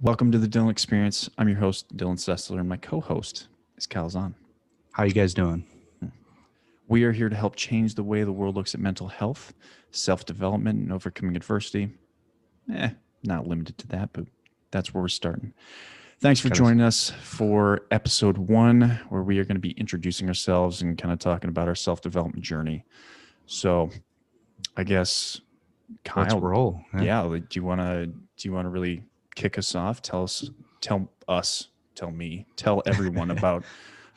Welcome to the Dylan Experience. I'm your host, Dylan Sessler, and my co-host is Kyle Zahn. How you guys doing? We are here to help change the way the world looks at mental health, self-development, and overcoming adversity. Not limited to that, but that's where we're starting. Thanks for joining us for episode 1, where we are going to be introducing ourselves and kind of talking about our self-development journey. So, I guess, Kyle, let's roll. Yeah, do you want to really kick us off? Tell everyone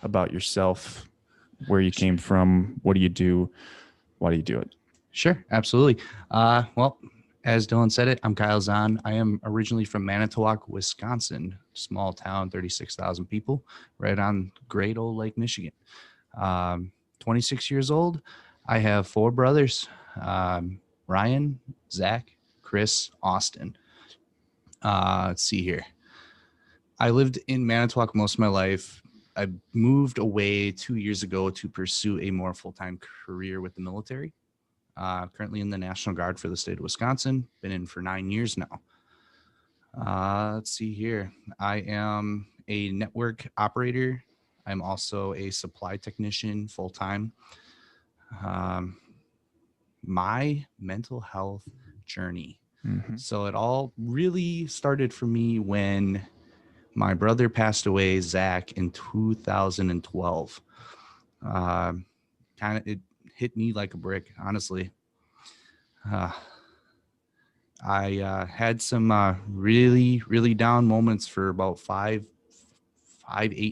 about yourself, where you came from, what do you do, why do you do it? Sure, absolutely. Well, as Dylan said it, I'm Kyle Zahn. I am originally from Manitowoc, Wisconsin, small town, 36,000 people, right on great old Lake Michigan. 26 years old. I have 4 brothers, Ryan, Zach, Chris, Austin. Let's see here. I lived in Manitowoc most of my life. I moved away 2 years ago to pursue a more full-time career with the military. Currently in the National Guard for the state of Wisconsin. Been in for 9 years now. Let's see here. I am a network operator. I'm also a supply technician full-time. My mental health journey. Mm-hmm. So it all really started for me when my brother passed away, Zach, in 2012. It hit me like a brick, honestly. I had some really, really down moments for about 8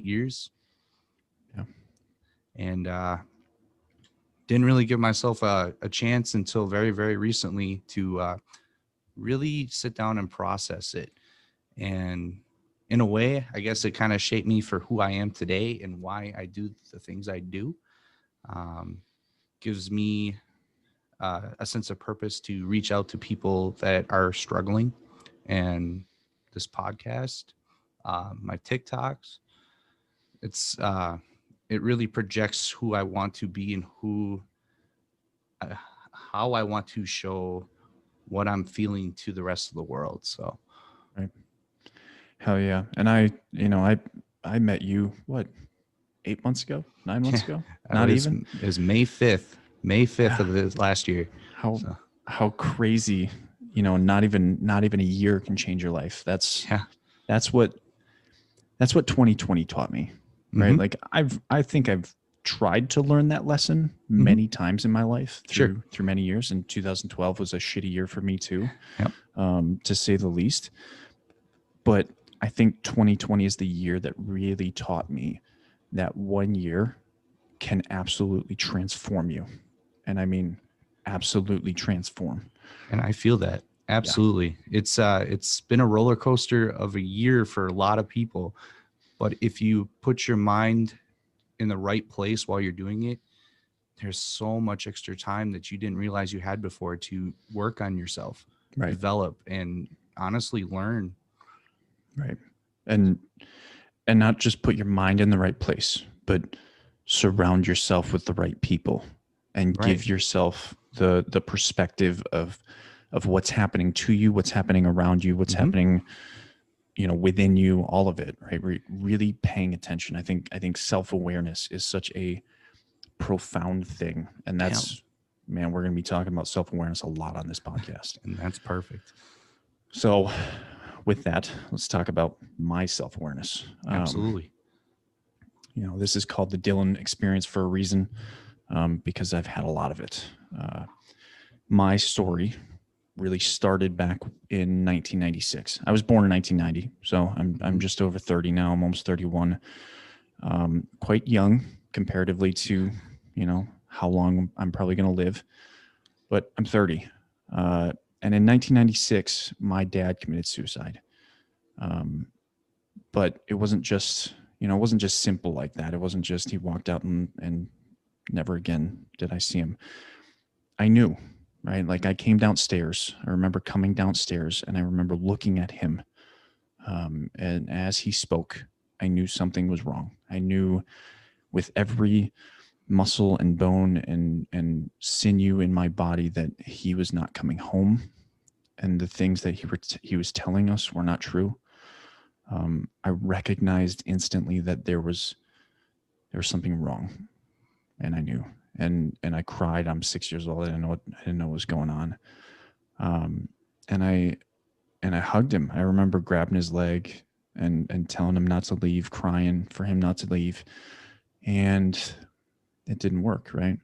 years. Yeah. And didn't really give myself a chance until very, very recently to really sit down and process it. And in a way, I guess it kind of shaped me for who I am today and why I do the things I do. Gives me a sense of purpose to reach out to people that are struggling. And this podcast, my TikToks, it really projects who I want to be and how I want to show what I'm feeling to the rest of the world. So, right. Hell yeah. And I met you, 8 months ago, 9 months ago? Not even? It was May 5th of this last year. How crazy, not even a year can change your life. That's what 2020 taught me, right? Mm-hmm. Like I think I've tried to learn that lesson many times in my life through many years. And 2012 was a shitty year for me too, to say the least. But I think 2020 is the year that really taught me that 1 year can absolutely transform you. And I mean, absolutely transform. And I feel that. Absolutely. Yeah. It's been a roller coaster of a year for a lot of people. But if you put your mind in the right place while you're doing it, there's so much extra time that you didn't realize you had before to work on yourself, develop, and honestly learn. Right. And not just put your mind in the right place, but surround yourself with the right people and give yourself the perspective of what's happening to you, what's happening around you, what's happening, within you, all of it, right? Really paying attention. I think self-awareness is such a profound thing. And that's, man, we're going to be talking about self-awareness a lot on this podcast. And that's perfect. So with that, let's talk about my self-awareness. Absolutely. This is called the Dylan Experience for a reason, because I've had a lot of it. My story really started back in 1996. I was born in 1990, so I'm just over 30 now. I'm almost 31. Quite young comparatively to, how long I'm probably going to live, but I'm 30. And in 1996, my dad committed suicide. But it wasn't just, simple like that. It wasn't just he walked out and never again did I see him. I knew, right? Like I came downstairs. I remember coming downstairs and I remember looking at him. And as he spoke, I knew something was wrong. I knew with every muscle and bone and sinew in my body that he was not coming home, and the things that he was telling us were not true. I recognized instantly that there was something wrong, and I knew, and I cried. I'm 6 years old. I didn't know what was going on. Um, and I hugged him. I remember grabbing his leg and telling him not to leave, crying for him not to leave, and it didn't work. Right?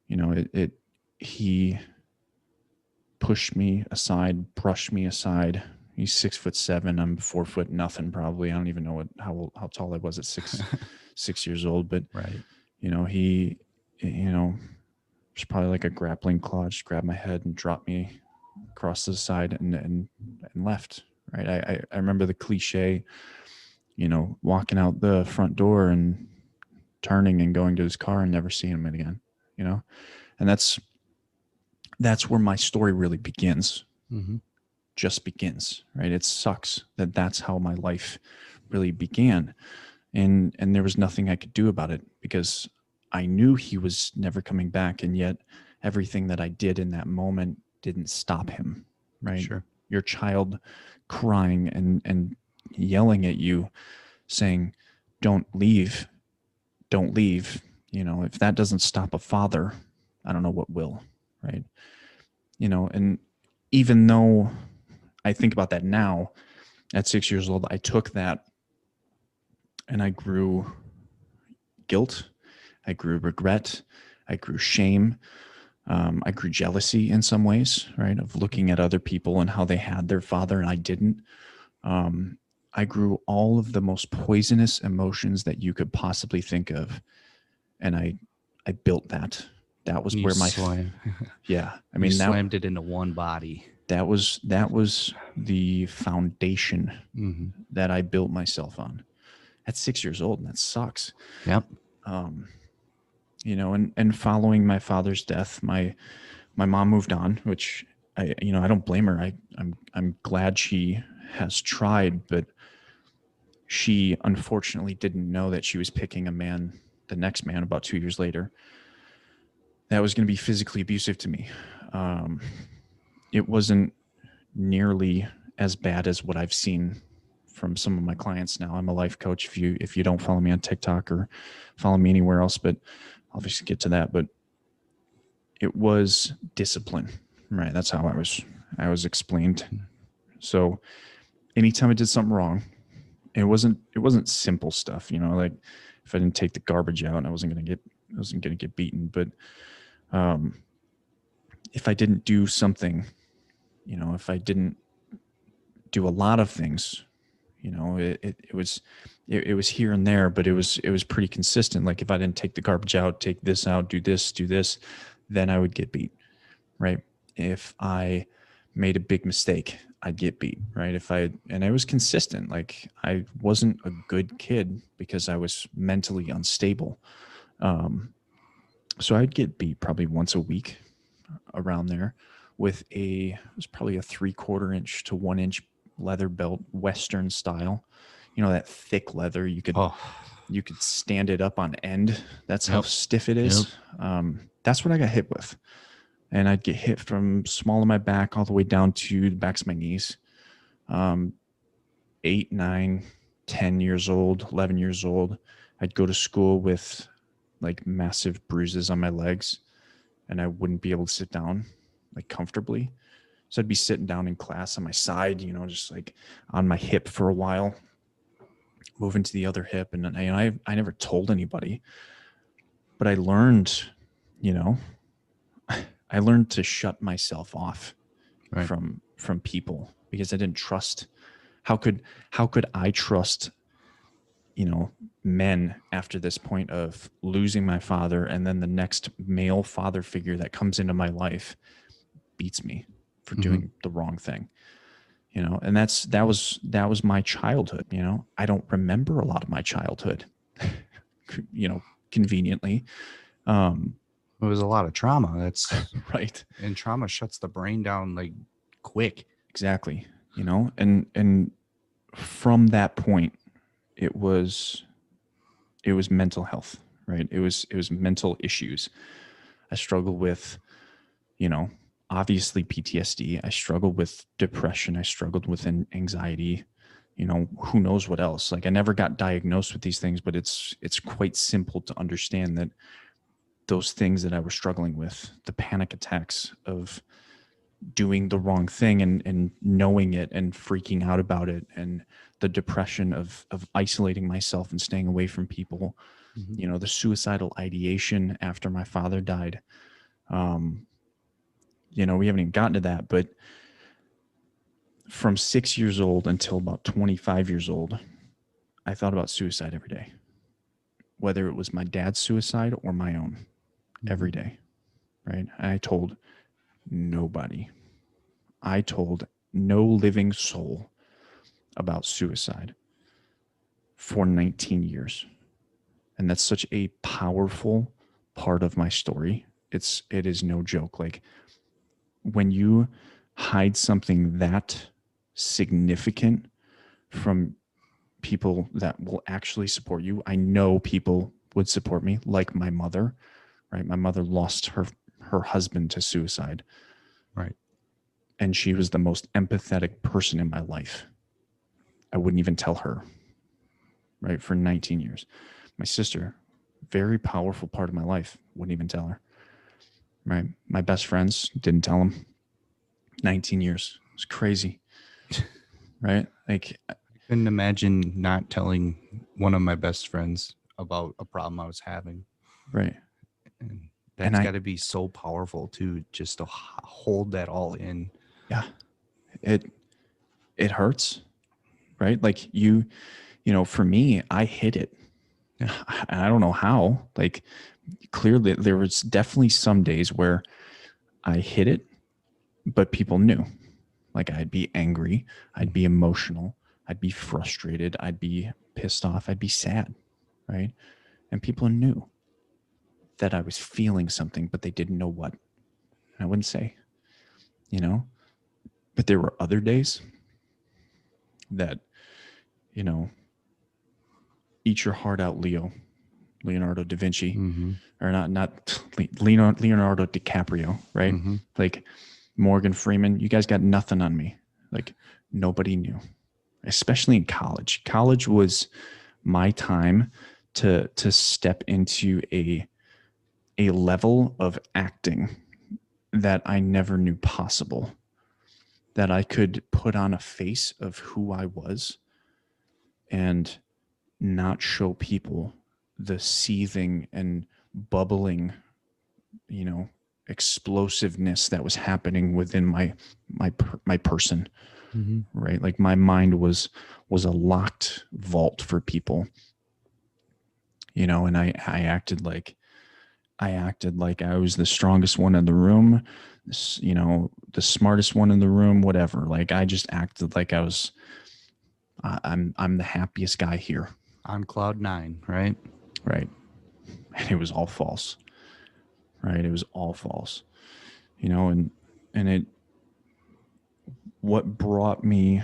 It he pushed me aside, brushed me aside. He's 6'7". I'm 4 foot nothing probably. I don't even know how tall I was at 6 years old. But Right. he was probably like a grappling claw, just grabbed my head and dropped me across the side and left. Right. I remember the cliche, walking out the front door and turning and going to his car and never seeing him again. And that's where my story really begins. Mm-hmm. Just begins, right? It sucks that that's how my life really began, and there was nothing I could do about it because I knew he was never coming back, and yet everything that I did in that moment didn't stop him. Right? Sure. Your child crying and yelling at you, saying, "Don't leave, don't leave." If that doesn't stop a father, I don't know what will. Right? And even though I think about that now, at 6 years old, I took that and I grew guilt, I grew regret, I grew shame, I grew jealousy in some ways, right? Of looking at other people and how they had their father and I didn't. I grew all of the most poisonous emotions that you could possibly think of, and I built that. That was where my yeah. I mean, slammed it into one body. That was the foundation that I built myself on at 6 years old, and that sucks. Yep. And following my father's death, my mom moved on, which I don't blame her. I'm glad she has tried, but she unfortunately didn't know that she was picking a man, the next man, about 2 years later, that was going to be physically abusive to me. It wasn't nearly as bad as what I've seen from some of my clients now. I'm a life coach. If you don't follow me on TikTok or follow me anywhere else, but I'll obviously get to that. But it was discipline, right? That's how I was explained. So anytime I did something wrong, it wasn't simple stuff, like if I didn't take the garbage out, I wasn't gonna get beaten. But if I didn't do something, if I didn't do a lot of things, it was here and there, but it was pretty consistent. Like if I didn't take the garbage out, take this out, do this, then I would get beat, right? If I made a big mistake, I'd get beat, right? And I was consistent. Like I wasn't a good kid because I was mentally unstable. So I'd get beat probably once a week around there with it was probably a 3/4 inch to 1 inch leather belt, Western style, that thick leather. You could stand it up on end. That's how stiff it is. That's what I got hit with. And I'd get hit from small of my back all the way down to the backs of my knees. 8, 9, 10 years old, 11 years old. I'd go to school with like massive bruises on my legs, and I wouldn't be able to sit down like comfortably. So I'd be sitting down in class on my side, just like on my hip for a while, moving to the other hip. And I never told anybody, but I learned, I learned to shut myself off from people because I didn't trust. How could I trust, men after this point of losing my father, and then the next male father figure that comes into my life beats me for doing the wrong thing, and that was my childhood. I don't remember a lot of my childhood, conveniently. It was a lot of trauma. That's right. And trauma shuts the brain down like quick. Exactly. And from that point, it was mental health, right? It was mental issues. I struggled with, obviously PTSD. I struggled with depression. I struggled with anxiety. who knows what else. Like I never got diagnosed with these things, but it's quite simple to understand that those things that I was struggling with, the panic attacks of doing the wrong thing and knowing it and freaking out about it, and the depression of isolating myself and staying away from people, the suicidal ideation after my father died. We haven't even gotten to that, but from 6 years old until about 25 years old, I thought about suicide every day, whether it was my dad's suicide or my own, every day, right? I told nobody. I told no living soul about suicide for 19 years. And that's such a powerful part of my story. It is no joke. Like when you hide something that significant from people that will actually support you, I know people would support me, like my mother, right? My mother lost her husband to suicide. Right. And she was the most empathetic person in my life. I wouldn't even tell her, right? For 19 years. My sister, very powerful part of my life, wouldn't even tell her, right? My best friends, didn't tell them. 19 years. It's crazy, right? Like I couldn't imagine not telling one of my best friends about a problem I was having. Right. And that's got to be so powerful too, just to hold that all in. Yeah. It hurts, right? Like for me, I hid it. I don't know how. Like clearly there was definitely some days where I hid it, but people knew. Like I'd be angry, I'd be emotional, I'd be frustrated, I'd be pissed off, I'd be sad, right? And people knew that I was feeling something, but they didn't know what. And I wouldn't say, but there were other days that, eat your heart out, Leonardo da Vinci, or not Leonardo DiCaprio, right? Like Morgan Freeman, you guys got nothing on me. Like nobody knew, especially in college. College was my time to step into a level of acting that I never knew possible, that I could put on a face of who I was and not show people the seething and bubbling, explosiveness that was happening within my person, right? Like my mind was a locked vault for people, and I acted like I was the strongest one in the room, the smartest one in the room, whatever. Like I just acted like I'm the happiest guy here. On cloud 9, right? Right. And it was all false. Right. It was all false. And what brought me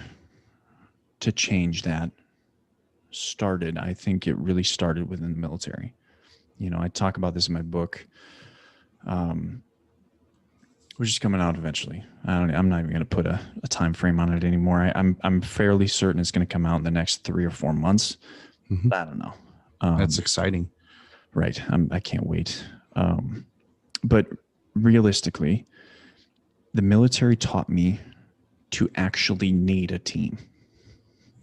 to change that I think it really started within the military. I talk about this in my book, which is coming out eventually. I'm not even going to put a time frame on it anymore. I'm fairly certain it's going to come out in the next 3 or 4 months. But I don't know. That's exciting. Right. I can't wait. But realistically, the military taught me to actually need a team,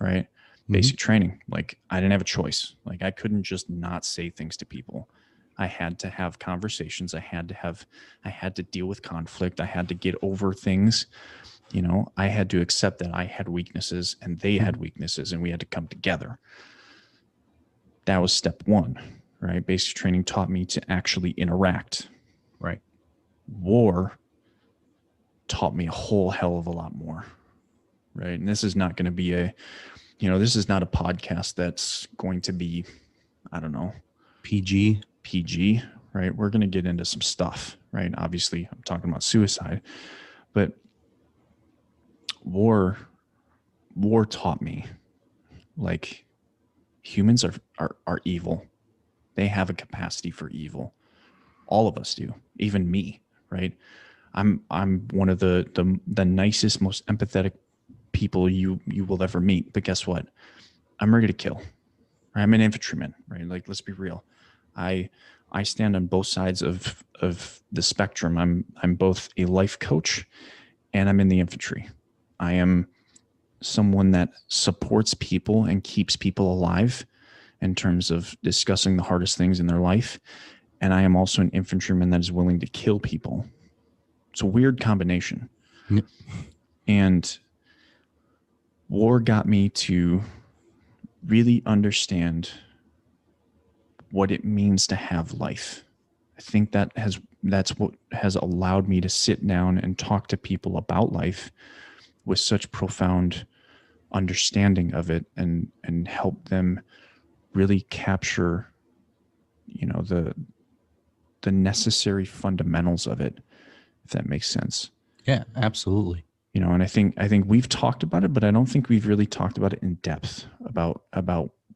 right? Basic training. Like I didn't have a choice. Like I couldn't just not say things to people. I had to have conversations. I had to deal with conflict. I had to get over things. I had to accept that I had weaknesses and they had weaknesses, and we had to come together. That was step 1, right? Basic training taught me to actually interact. Right. War taught me a whole hell of a lot more, right? And this is not going to be this is not a podcast that's going to be, I don't know, PG, right? We're going to get into some stuff, right? Obviously, I'm talking about suicide, but war taught me, like, humans are evil. They have a capacity for evil. All of us do, even me, right? I'm one of the nicest, most empathetic people you will ever meet. But guess what? I'm ready to kill. I'm an infantryman, right? Like, let's be real. I stand on both sides of the spectrum. I'm both a life coach and I'm in the infantry. I am someone that supports people and keeps people alive in terms of discussing the hardest things in their life. And I am also an infantryman that is willing to kill people. It's a weird combination. Yep. And war got me to really understand what it means to have life. I think that's what has allowed me to sit down and talk to people about life with such profound understanding of it, and help them really capture, the necessary fundamentals of it, if that makes sense. Yeah, absolutely. And I think we've talked about it, but I don't think we've really talked about it in depth about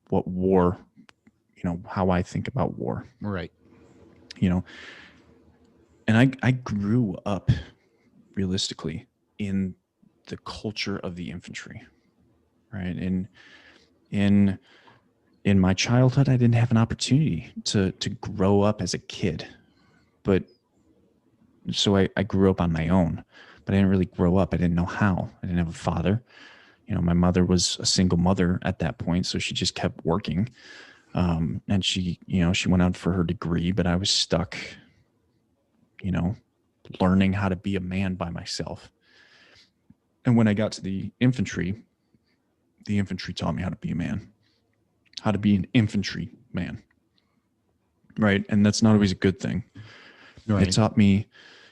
what war, how I think about war. Right. And I grew up realistically in the culture of the infantry, right? And in my childhood, I didn't have an opportunity to grow up as a kid, but so I grew up on my own, but I didn't really grow up. I didn't know how. I didn't have a father. My mother was a single mother at that point, so she just kept working. And she went out for her degree, but I was stuck, learning how to be a man by myself. And when I got to the infantry taught me how to be a man, how to be an infantry man. Right. And that's not always a good thing. Right. It taught me,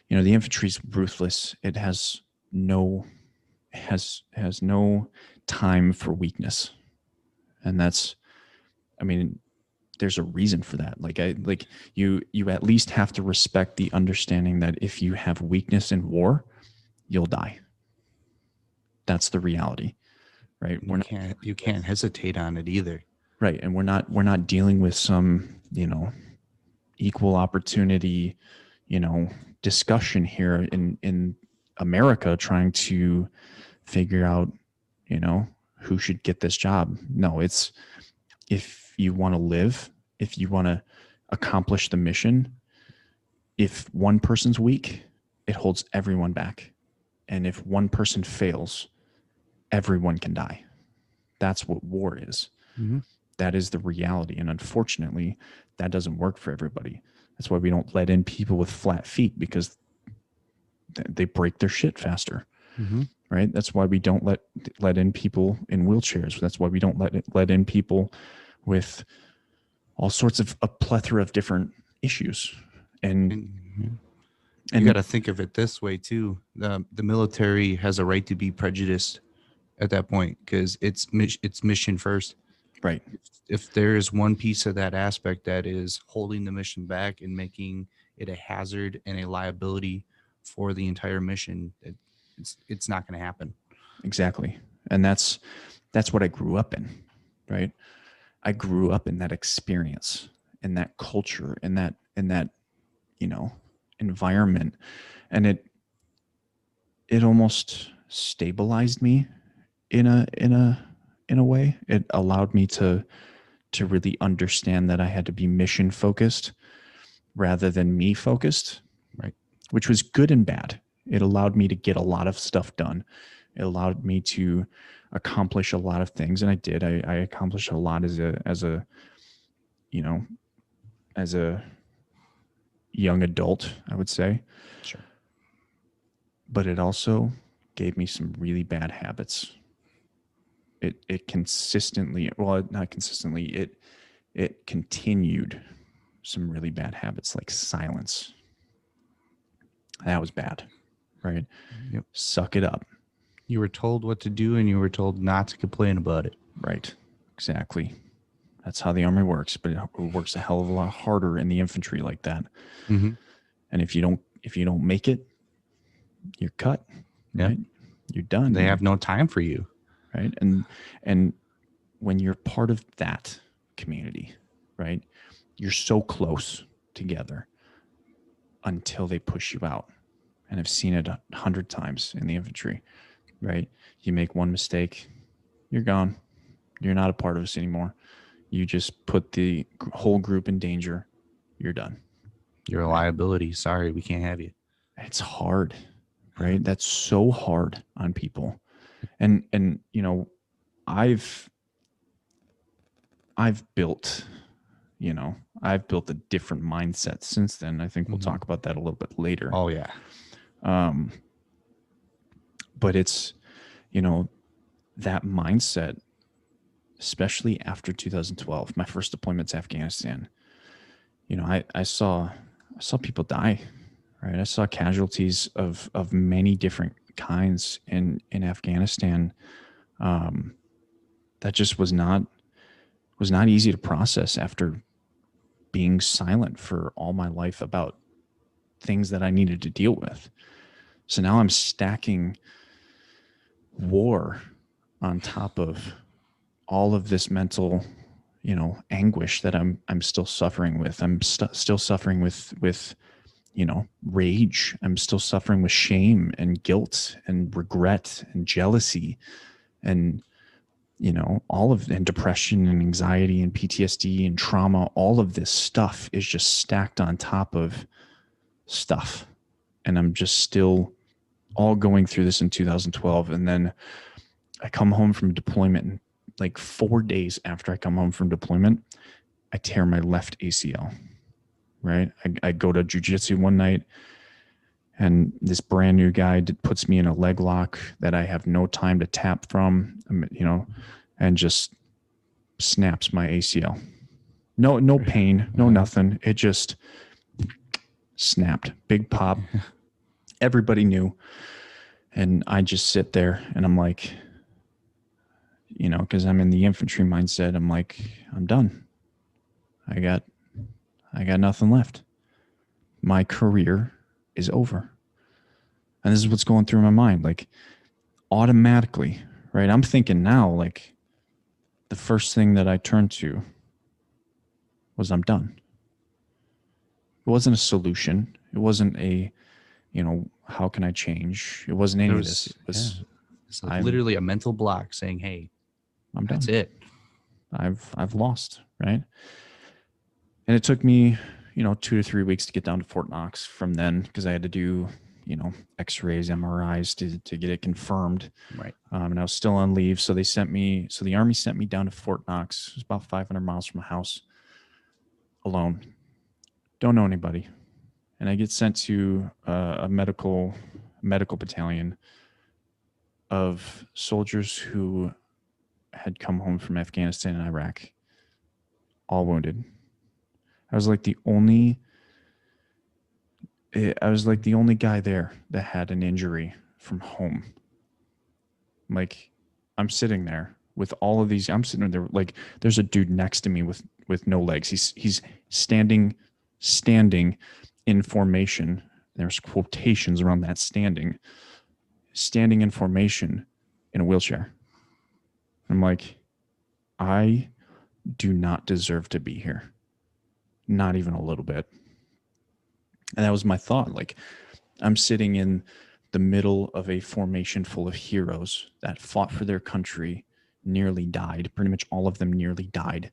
the infantry is ruthless. It has no time for weakness. And there's a reason for that. You at least have to respect the understanding that if you have weakness in war, you'll die. That's the reality, right? You can't hesitate on it either. Right. And we're not dealing with some, equal opportunity, discussion here in America trying to figure out, who should get this job. No, it's, if you want to live, if you want to accomplish the mission, if one person's weak, it holds everyone back. And if one person fails, everyone can die. That's what war is. Mm-hmm. That is the reality. And unfortunately, that doesn't work for everybody. That's why we don't let in people with flat feet, because they break their shit faster. Mm-hmm. Right? That's why we don't let in people in wheelchairs. That's why we don't let in people with all sorts of a plethora of different issues. And you got to think of it this way too. The military has a right to be prejudiced at that point, because it's mission first. Right. If there is one piece of that aspect that is holding the mission back and making it a hazard and a liability for the entire mission, it's not going to happen. Exactly. And that's what I grew up in, right? I grew up in that experience, in that culture, in that environment, and it almost stabilized me in a way. It allowed me to really understand that I had to be mission focused rather than me focused, right? Which was good and bad. It allowed me to get a lot of stuff done. It allowed me to accomplish a lot of things, and I did. I accomplished a lot as a young adult, I would say. Sure. But it also gave me some really bad habits. It consistently, well, not consistently, it continued some really bad habits, like silence. That was bad, right? Yep. Suck it up. You were told what to do, and you were told not to complain about it. Right. Exactly. That's how the Army works, but it works a hell of a lot harder in the infantry like that. Mm-hmm. And if you don't make it, you're cut. Yep. Right? You're done. They have no time for you. Right. And when you're part of that community, right, you're so close together until they push you out. And I've seen it 100 times in the infantry. right? You make one mistake, you're gone. You're not a part of us anymore. You just put the whole group in danger. You're done. You're a Right? liability. Sorry, we can't have you. It's hard, right? That's so hard on people. And you know, I've I've built, you know, I've built a different mindset since then. I think we'll talk about that a little bit later. Oh yeah. But it's, you know, that mindset, especially after 2012, my first deployment to Afghanistan, you know, I saw people die, right? I saw casualties of many different kinds in Afghanistan. That just was not easy to process after being silent for all my life about things that I needed to deal with. So now I'm stacking war on top of all of this mental, you know, anguish that I'm still suffering with. I'm still suffering with you know, rage. I'm still suffering with shame and guilt and regret and jealousy and, you know, all of, and depression and anxiety and PTSD and trauma. All of this stuff is just stacked on top of stuff. And I'm just still all going through this in 2012. And then I come home from deployment, and like 4 days after I come home from deployment, I tear my left ACL. Right. I go to jujitsu one night, and this brand new guy puts me in a leg lock that I have no time to tap from, you know, and just snaps my ACL. No pain, no nothing. It just snapped. Big pop. Everybody knew. And I just sit there and I'm like, you know, because I'm in the infantry mindset, I'm like, I'm done. I got nothing left. My career is over. And this is what's going through my mind. Like, automatically, right? I'm thinking now, like, the first thing that I turned to was I'm done. It wasn't a solution. It wasn't a, you know, how can I change? It wasn't any of this. It was, it's like literally a mental block saying, hey, I'm done. That's it. I've lost, right? And it took me, you know, 2 to 3 weeks to get down to Fort Knox from then, because I had to do, you know, x-rays, MRIs to get it confirmed. Right. And I was still on leave. So the Army sent me down to Fort Knox. It was about 500 miles from my house, alone. Don't know anybody. And I get sent to a medical battalion of soldiers who had come home from Afghanistan and Iraq, all wounded. I was like the only guy there that had an injury from home. Like, I'm sitting there with all of these. I'm sitting there like there's a dude next to me with no legs. He's standing in formation. There's quotations around that standing in formation in a wheelchair. I'm like, I do not deserve to be here. Not even a little bit. And that was my thought. Like, I'm sitting in the middle of a formation full of heroes that fought for their country, nearly died. Pretty much all of them nearly died.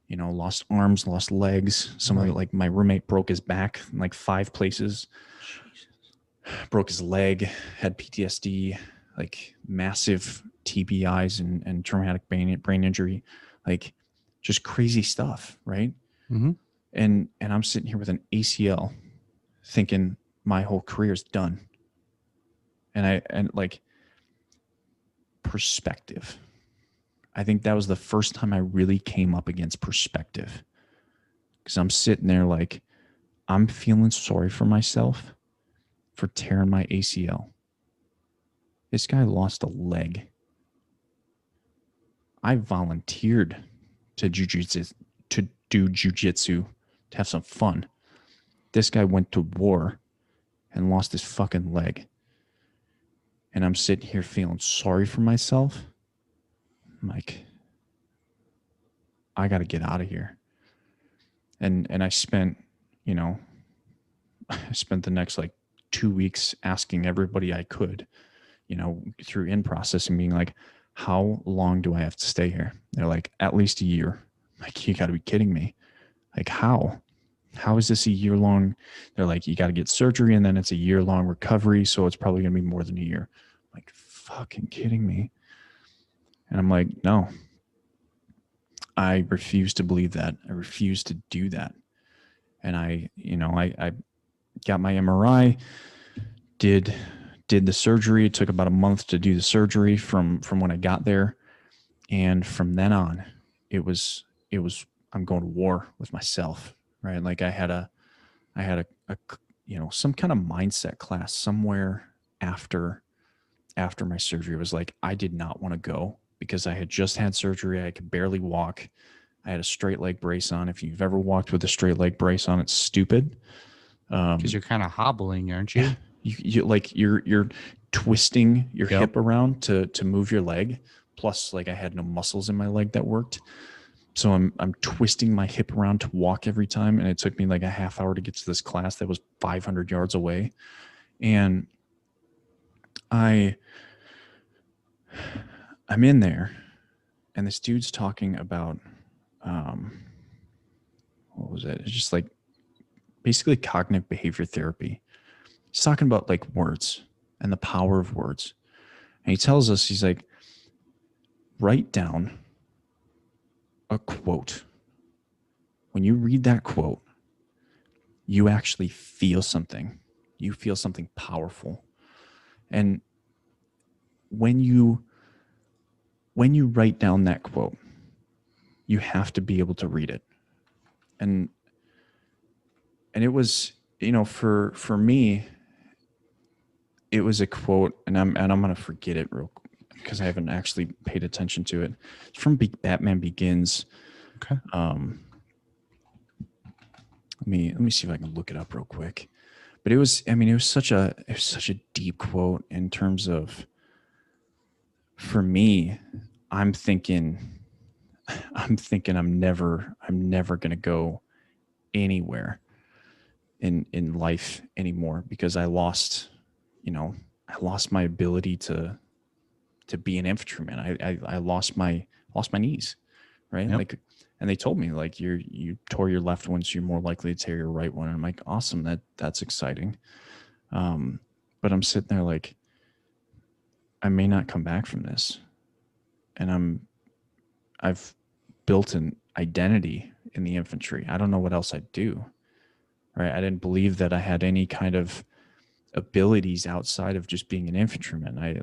You know, lost arms, lost legs. Some of it, like my roommate broke his back in like 5 places. Jesus. Broke his leg, had PTSD, like massive TBIs and traumatic brain injury, like just crazy stuff, right? Mm-hmm. And I'm sitting here with an ACL, thinking my whole career is done. And like, perspective. I think that was the first time I really came up against perspective, because I'm sitting there like, I'm feeling sorry for myself for tearing my ACL. This guy lost a leg. I volunteered to do jujitsu to have some fun. This guy went to war and lost his fucking leg. And I'm sitting here feeling sorry for myself. I'm like, I got to get out of here. And I spent, you know, I spent the next like 2 weeks asking everybody I could, through in processing, being like, how long do I have to stay here? They're like, at least a year. I'm like, you got to be kidding me. Like, how? How is this a year long? They're like, you got to get surgery and then it's a year long recovery. So it's probably going to be more than a year. I'm like, fucking kidding me. And I'm like, no, I refuse to believe that. I refuse to do that. And I got my MRI, did the surgery. It took about a month to do the surgery from when I got there. And from then on, it was I'm going to war with myself, right? Like I had a some kind of mindset class somewhere after my surgery. It was like I did not want to go because I had just had surgery. I could barely walk. I had a straight leg brace on. If you've ever walked with a straight leg brace on, it's stupid. Because you're kind of hobbling, aren't you? You're twisting your hip around to move your leg. Plus, like I had no muscles in my leg that worked. So I'm twisting my hip around to walk every time. And it took me like a half hour to get to this class that was 500 yards away. And I'm in there and this dude's talking about, what was it? It's just like basically cognitive behavior therapy. He's talking about like words and the power of words. And he tells us, he's like, write down a quote. When you read that quote, you actually feel something. You feel something powerful. And when you write down that quote, you have to be able to read it. And it was, for me, it was a quote, and I'm going to forget it real quick because I haven't actually paid attention to it. It's from Batman Begins. Okay. Let me see if I can look it up real quick. But it was such a deep quote in terms of, for me, I'm thinking I'm never going to go anywhere in life anymore because I lost my ability to be an infantryman. I lost my knees, right? Yep. Like, and they told me like you tore your left one, so you're more likely to tear your right one. And I'm like, awesome, that's exciting. But I'm sitting there like, I may not come back from this, and I've built an identity in the infantry. I don't know what else I'd do, right? I didn't believe that I had any kind of abilities outside of just being an infantryman. I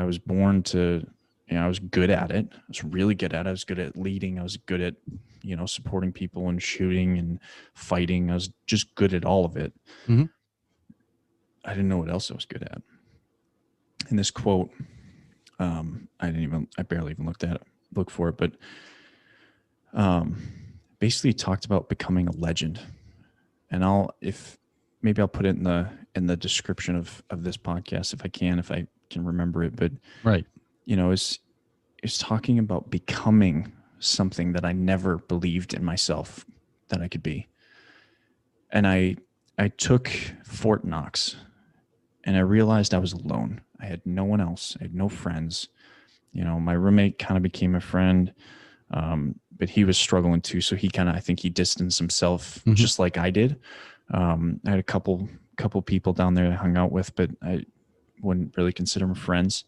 was born to, I was good at it. I was really good at it. I was good at leading. I was good at, supporting people and shooting and fighting. I was just good at all of it. Mm-hmm. I didn't know what else I was good at. In this quote, I barely even look for it, but basically talked about becoming a legend. And I'll put it in the description of this podcast if I can remember it. But right, is talking about becoming something that I never believed in myself that I could be. And I took Fort Knox and I realized I was alone. I had no one else. I had no friends. My roommate kind of became a friend, but he was struggling too. So I think he distanced himself just like I did. I had a couple people down there I hung out with, but I wouldn't really consider them friends.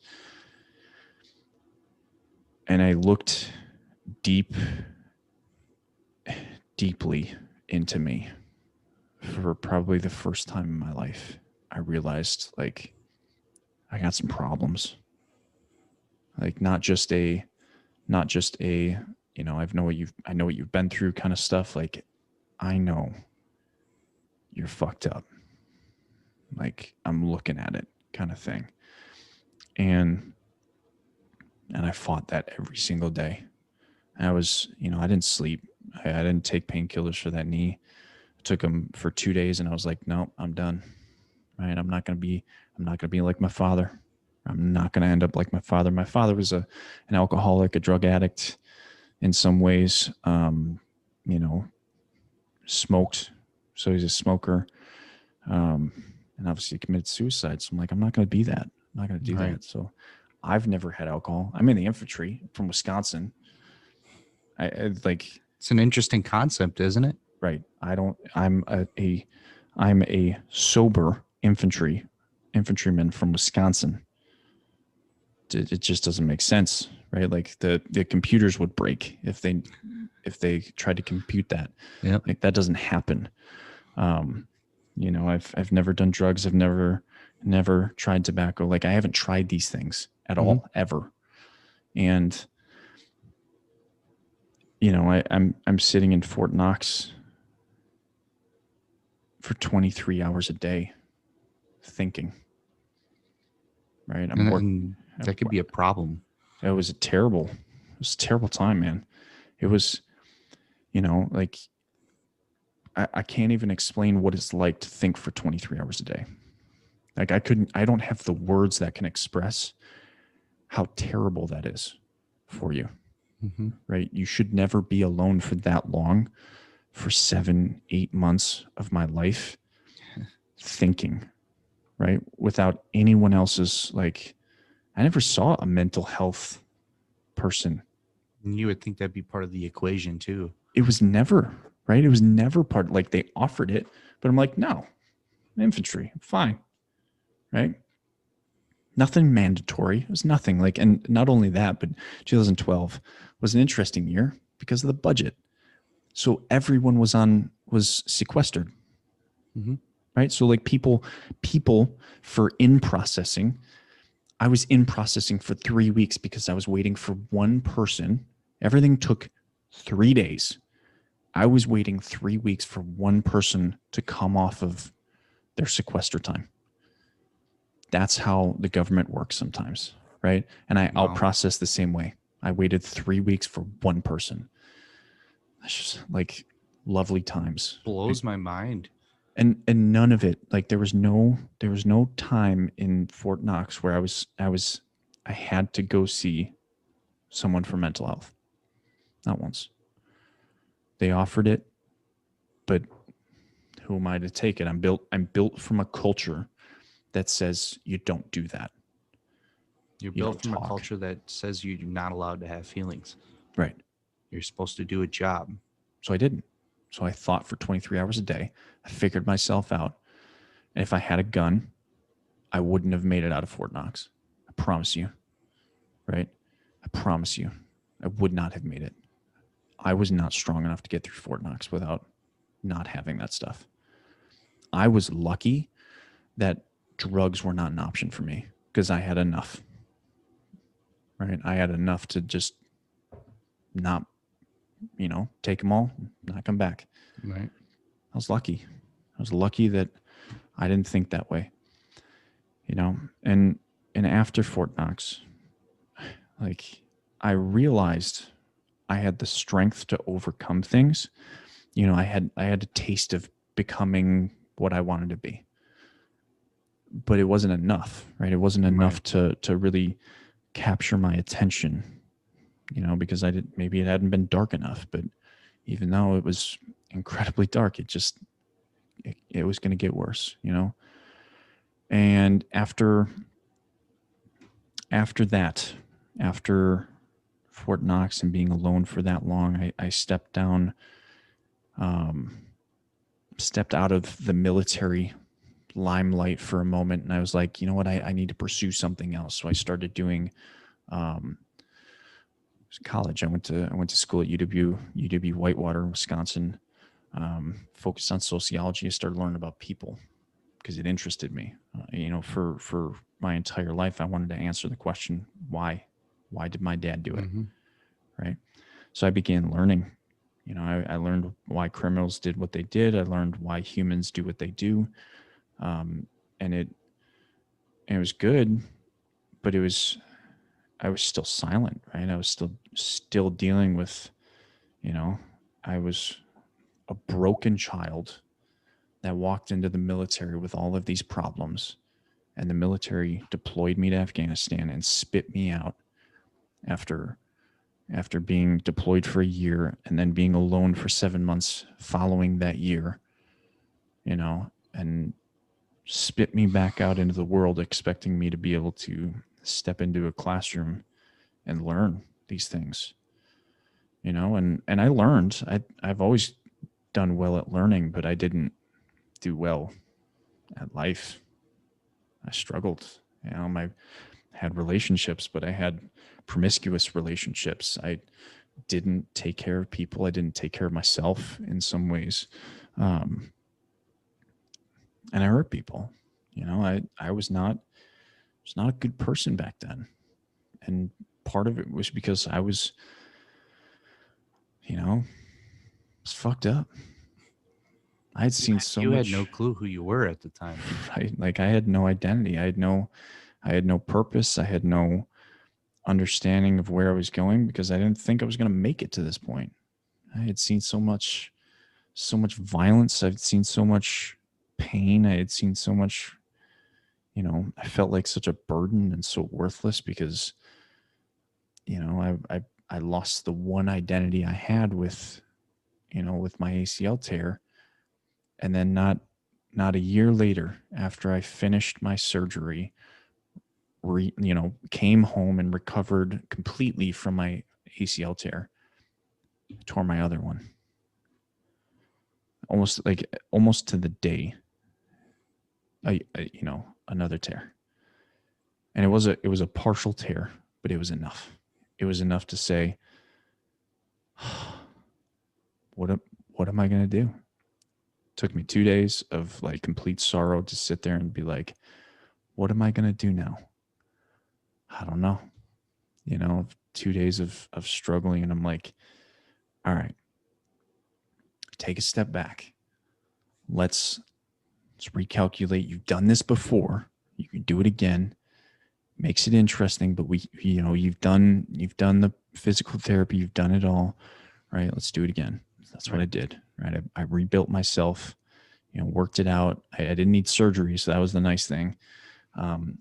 And I looked deeply into me for probably the first time in my life. I realized like I got some problems. Like not just a, I know what you've been through kind of stuff. Like I know you're fucked up. Like I'm looking at it kind of thing. And I fought that every single day. I was, I didn't sleep. I didn't take painkillers for that knee. I took them for 2 days and I was like, no, I'm done. Right. I'm not going to be like my father. I'm not going to end up like my father. My father was an alcoholic, a drug addict in some ways, smoked. So he's a smoker. And obviously committed suicide. So I'm like, I'm not going to be that. I'm not going to do Right. that. So I've never had alcohol. I'm in the infantry from Wisconsin. I like, It's an interesting concept, isn't it? right. I don't, I'm a sober infantryman from Wisconsin. It just doesn't make sense, right? Like the computers would break if they tried to compute that. Yep. Like that doesn't happen. I've never done drugs. I've never tried tobacco. Like I haven't tried these things at all, ever. And I'm sitting in Fort Knox for 23 hours a day thinking, right? And that could be a problem. It was a terrible time, man. It was, like I can't even explain what it's like to think for 23 hours a day. Like I don't have the words that can express how terrible that is for you, right? You should never be alone for that long, for 7-8 months of my life thinking, right? Without anyone else's, like, I never saw a mental health person. And you would think that'd be part of the equation too. It was never, right? It was never part, like they offered it, but I'm like, no, infantry, fine, right? Nothing mandatory. It was nothing like, and not only that, but 2012 was an interesting year because of the budget. So everyone was sequestered, right? So like people for in processing, I was in processing for 3 weeks because I was waiting for one person. Everything took 3 days. I was waiting 3 weeks for one person to come off of their sequester time. That's how the government works sometimes, right? And I'll process the same way. I waited 3 weeks for one person. That's just like lovely times. Blows my mind. And none of it, like there was no time in Fort Knox where I had to go see someone for mental health. Not once. They offered it, but who am I to take it? I'm built from a culture that says you don't do that. You're built from a culture that says you're not allowed to have feelings. Right. You're supposed to do a job. So I didn't. So I thought for 23 hours a day. I figured myself out. And if I had a gun, I wouldn't have made it out of Fort Knox. I promise you. Right? I promise you. I would not have made it. I was not strong enough to get through Fort Knox without not having that stuff. I was lucky that drugs were not an option for me because I had enough. Right? I had enough to just not, take them all, not come back. Right. I was lucky. I was lucky that I didn't think that way. And after Fort Knox, like I realized I had the strength to overcome things. I had a taste of becoming what I wanted to be. But it wasn't enough, right? It wasn't enough to really capture my attention, because maybe it hadn't been dark enough, but even though it was incredibly dark, it was going to get worse, And after that, after Fort Knox and being alone for that long, I stepped out of the military limelight for a moment, and I was like, you know what, I need to pursue something else. So I started doing college. I went to school at UW Whitewater, Wisconsin. Focused on sociology. I started learning about people because it interested me. For my entire life, I wanted to answer the question, why did my dad do it? Right. So I began learning. I learned why criminals did what they did. I learned why humans do what they do. And it was good, but I was still silent, right? I was still dealing with, I was a broken child that walked into the military with all of these problems, and the military deployed me to Afghanistan and spit me out after being deployed for a year and then being alone for 7 months following that year, and spit me back out into the world, expecting me to be able to step into a classroom and learn these things, and I learned. I've always done well at learning, but I didn't do well at life. I struggled. I had relationships, but I had promiscuous relationships. I didn't take care of people. I didn't take care of myself in some ways. Um, and I hurt people. I was not a good person back then. And part of it was because I was, was fucked up. I had seen so You much. had no clue who you were at the time. Right? Like I had no identity. I had no purpose. I had no understanding of where I was going because I didn't think I was going to make it to this point. I had seen so much violence. I've seen so much pain. I had seen so much, I felt like such a burden and so worthless because, I lost the one identity I had with my ACL tear. And then not a year later, after I finished my surgery, came home and recovered completely from my ACL tear, tore my other one. Almost to the day, another tear. And it was a partial tear, but it was enough. It was enough to say, what am I going to do? It took me 2 days of like complete sorrow to sit there and be like, what am I going to do now? I don't know. 2 days of struggling, and I'm like, all right, take a step back. Let's recalculate. You've done this before. You can do it again. Makes it interesting, but you've done the physical therapy. You've done it all, right? Let's do it again. That's what I did, right? I rebuilt myself, worked it out. I didn't need surgery, so that was the nice thing. And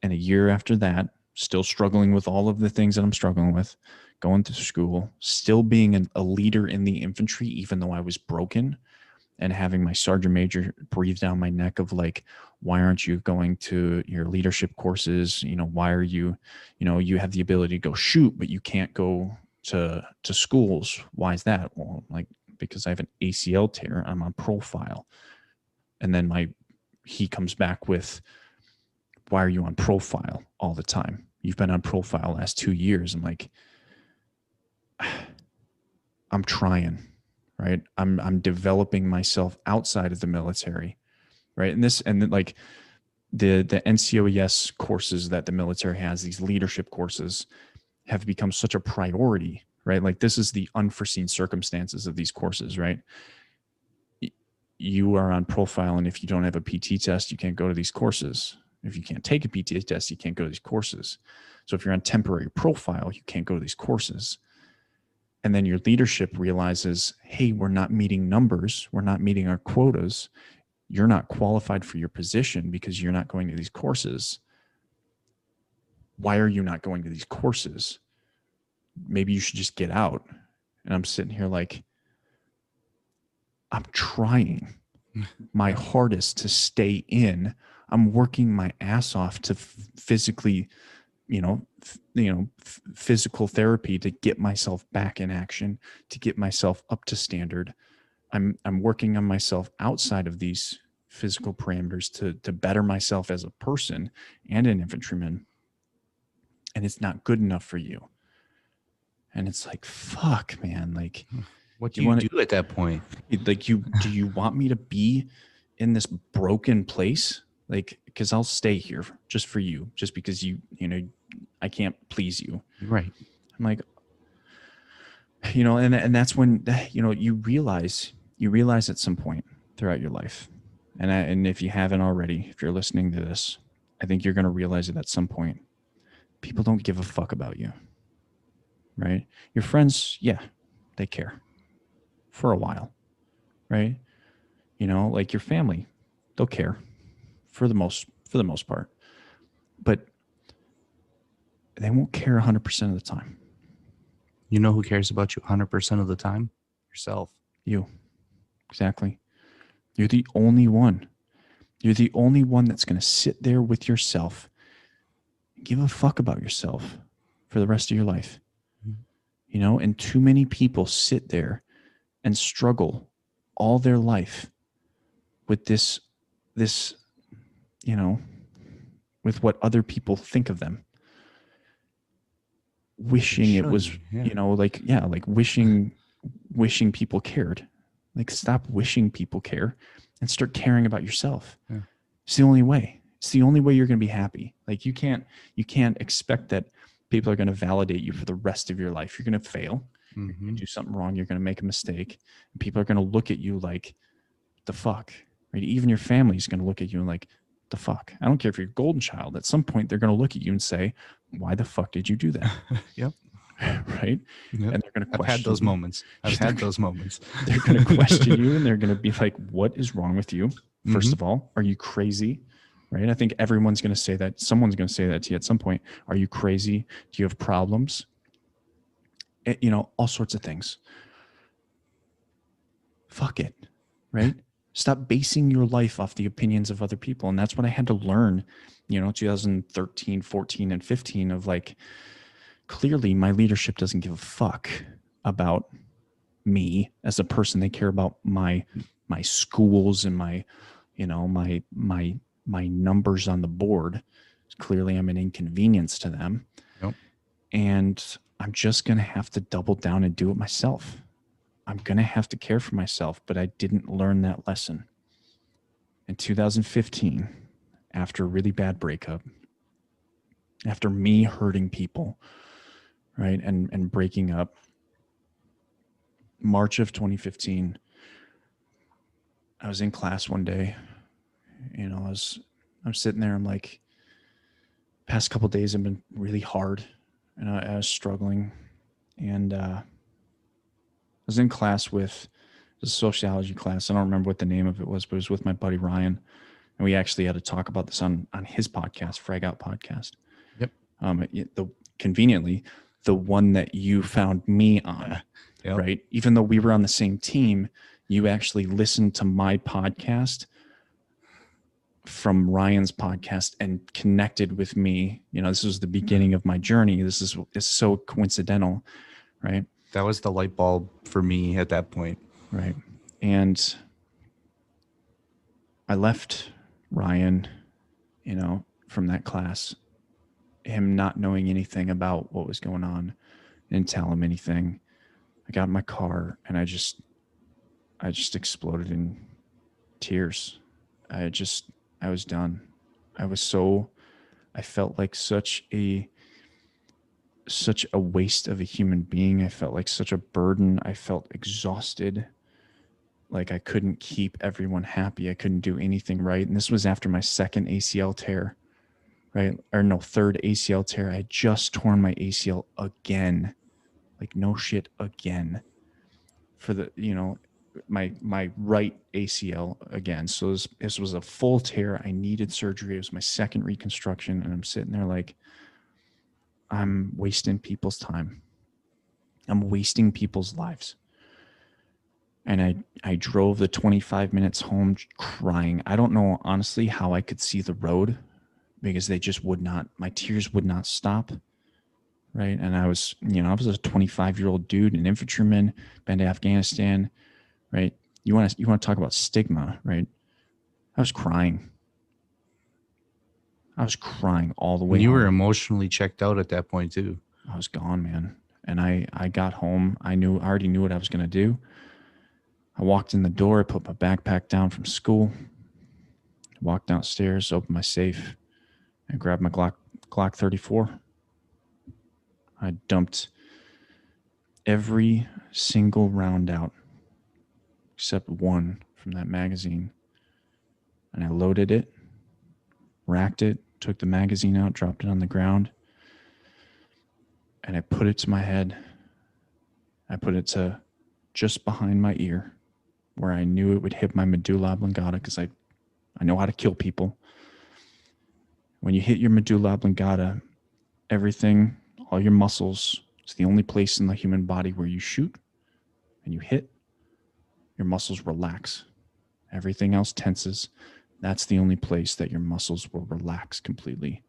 a year after that, still struggling with all of the things that I'm struggling with, going to school, still being a leader in the infantry, even though I was broken, and having my sergeant major breathe down my neck of like, why aren't you going to your leadership courses? Why are you, you have the ability to go shoot, but you can't go to schools. Why is that? Well, like, because I have an ACL tear, I'm on profile. And then he comes back with, why are you on profile all the time? You've been on profile the last 2 years. I'm like, I'm trying, right? I'm developing myself outside of the military, right? And then like the NCOES courses that the military has, these leadership courses, have become such a priority, right? Like this is the unforeseen circumstances of these courses, right? You are on profile, and if you don't have a PT test, you can't go to these courses. If you can't take a PT test, you can't go to these courses. So if you're on temporary profile, you can't go to these courses. And then your leadership realizes, hey, we're not meeting numbers. We're not meeting our quotas. You're not qualified for your position because you're not going to these courses. Why are you not going to these courses? Maybe you should just get out. And I'm sitting here like, I'm trying my hardest to stay in. I'm working my ass off to physically, physical therapy to get myself back in action, to get myself up to standard. I'm working on myself outside of these physical parameters to better myself as a person and an infantryman. And it's not good enough for you. And it's like, fuck, man. Like, what do you do at that point? Like, do you want me to be in this broken place? Like, because I'll stay here just for you, just because I can't please you. Right. I'm like, and that's when, you realize at some point throughout your life. And if you haven't already, if you're listening to this, I think you're going to realize it at some point. People don't give a fuck about you, right? Your friends, yeah, they care for a while, right? Like your family, they'll care for the most part, but they won't care 100% of the time. You know who cares about you 100% of the time? Yourself. You. Exactly. You're the only one You're the only one that's going to sit there with yourself, give a fuck about yourself for the rest of your life. You know, and too many people sit there and struggle all their life with this, you know, with what other people think of them. Wishing it was, you know, like, yeah, like wishing people cared. Like, stop wishing people care and start caring about yourself. Yeah. It's the only way. It's the only way you're going to be happy. Like, you can't expect that people are going to validate you for the rest of your life. You're going to fail. You're going to do something wrong. You're going to make a mistake. And people are going to look at you like, the fuck, right? Even your family is going to look at you and like, the fuck. I don't care if you're a golden child. At some point, they're going to look at you and say, why the fuck did you do that? Yep. Right? Yep. And they're going to question. I've had those moments. I've had those moments. They're going to question you, and they're going to be like, what is wrong with you? First of all, are you crazy? Right? I think everyone's going to say that. Someone's going to say that to you at some point. Are you crazy? Do you have problems? You know, all sorts of things. Fuck it. Right? Stop basing your life off the opinions of other people. And that's what I had to learn, you know, 2013, 14, and 15 of like, clearly my leadership doesn't give a fuck about me as a person. They care about my schools and my, you know, my numbers on the board. Clearly I'm an inconvenience to them. Yep. And I'm just going to have to double down and do it myself. I'm going to have to care for myself, but I didn't learn that lesson. In 2015, after a really bad breakup, after me hurting people, right, and breaking up, March of 2015, I was in class one day. You know, I'm sitting there. I'm like, past couple of days have been really hard, and I was struggling. And I was in class with a sociology class. I don't remember what the name of it was, but it was with my buddy Ryan, and we actually had to talk about this on his podcast, Frag Out Podcast. Yep. Conveniently, the one that you found me on, yep. Right? Even though we were on the same team, you actually listened to my podcast from Ryan's podcast and connected with me. You know, this was the beginning of my journey. It's so coincidental, right? That was the light bulb for me at that point. Right. And I left Ryan, you know, from that class, him not knowing anything about what was going on. Didn't tell him anything. I got in my car and I just exploded in tears. I was done. I felt like such a waste of a human being. I felt like such a burden. I felt exhausted. Like I couldn't keep everyone happy. I couldn't do anything right. And this was after my second ACL tear, right? Or no, third ACL tear. I had just torn my ACL again. Like no shit again. For the, you know, my right ACL again. So this was a full tear. I needed surgery. It was my second reconstruction. And I'm sitting there like, I'm wasting people's time. I'm wasting people's lives. And I drove the 25 minutes home crying. I don't know, honestly, how I could see the road because they just would not, my tears would not stop. Right. And I was a 25-year-old dude, an infantryman, been to Afghanistan. Right. You want to talk about stigma, right? I was crying. I was crying all the way. You were emotionally checked out at that point too. I was gone, man. And I got home. I already knew what I was going to do. I walked in the door, I put my backpack down from school, walked downstairs, opened my safe, and grabbed my Glock 34. I dumped every single round out except one from that magazine. And I loaded it, racked it, took the magazine out, dropped it on the ground, and I put it to my head. I put it to just behind my ear where I knew it would hit my medulla oblongata because I know how to kill people. When you hit your medulla oblongata, everything, all your muscles, it's the only place in the human body where you shoot and you hit, your muscles relax. Everything else tenses. That's the only place that your muscles will relax completely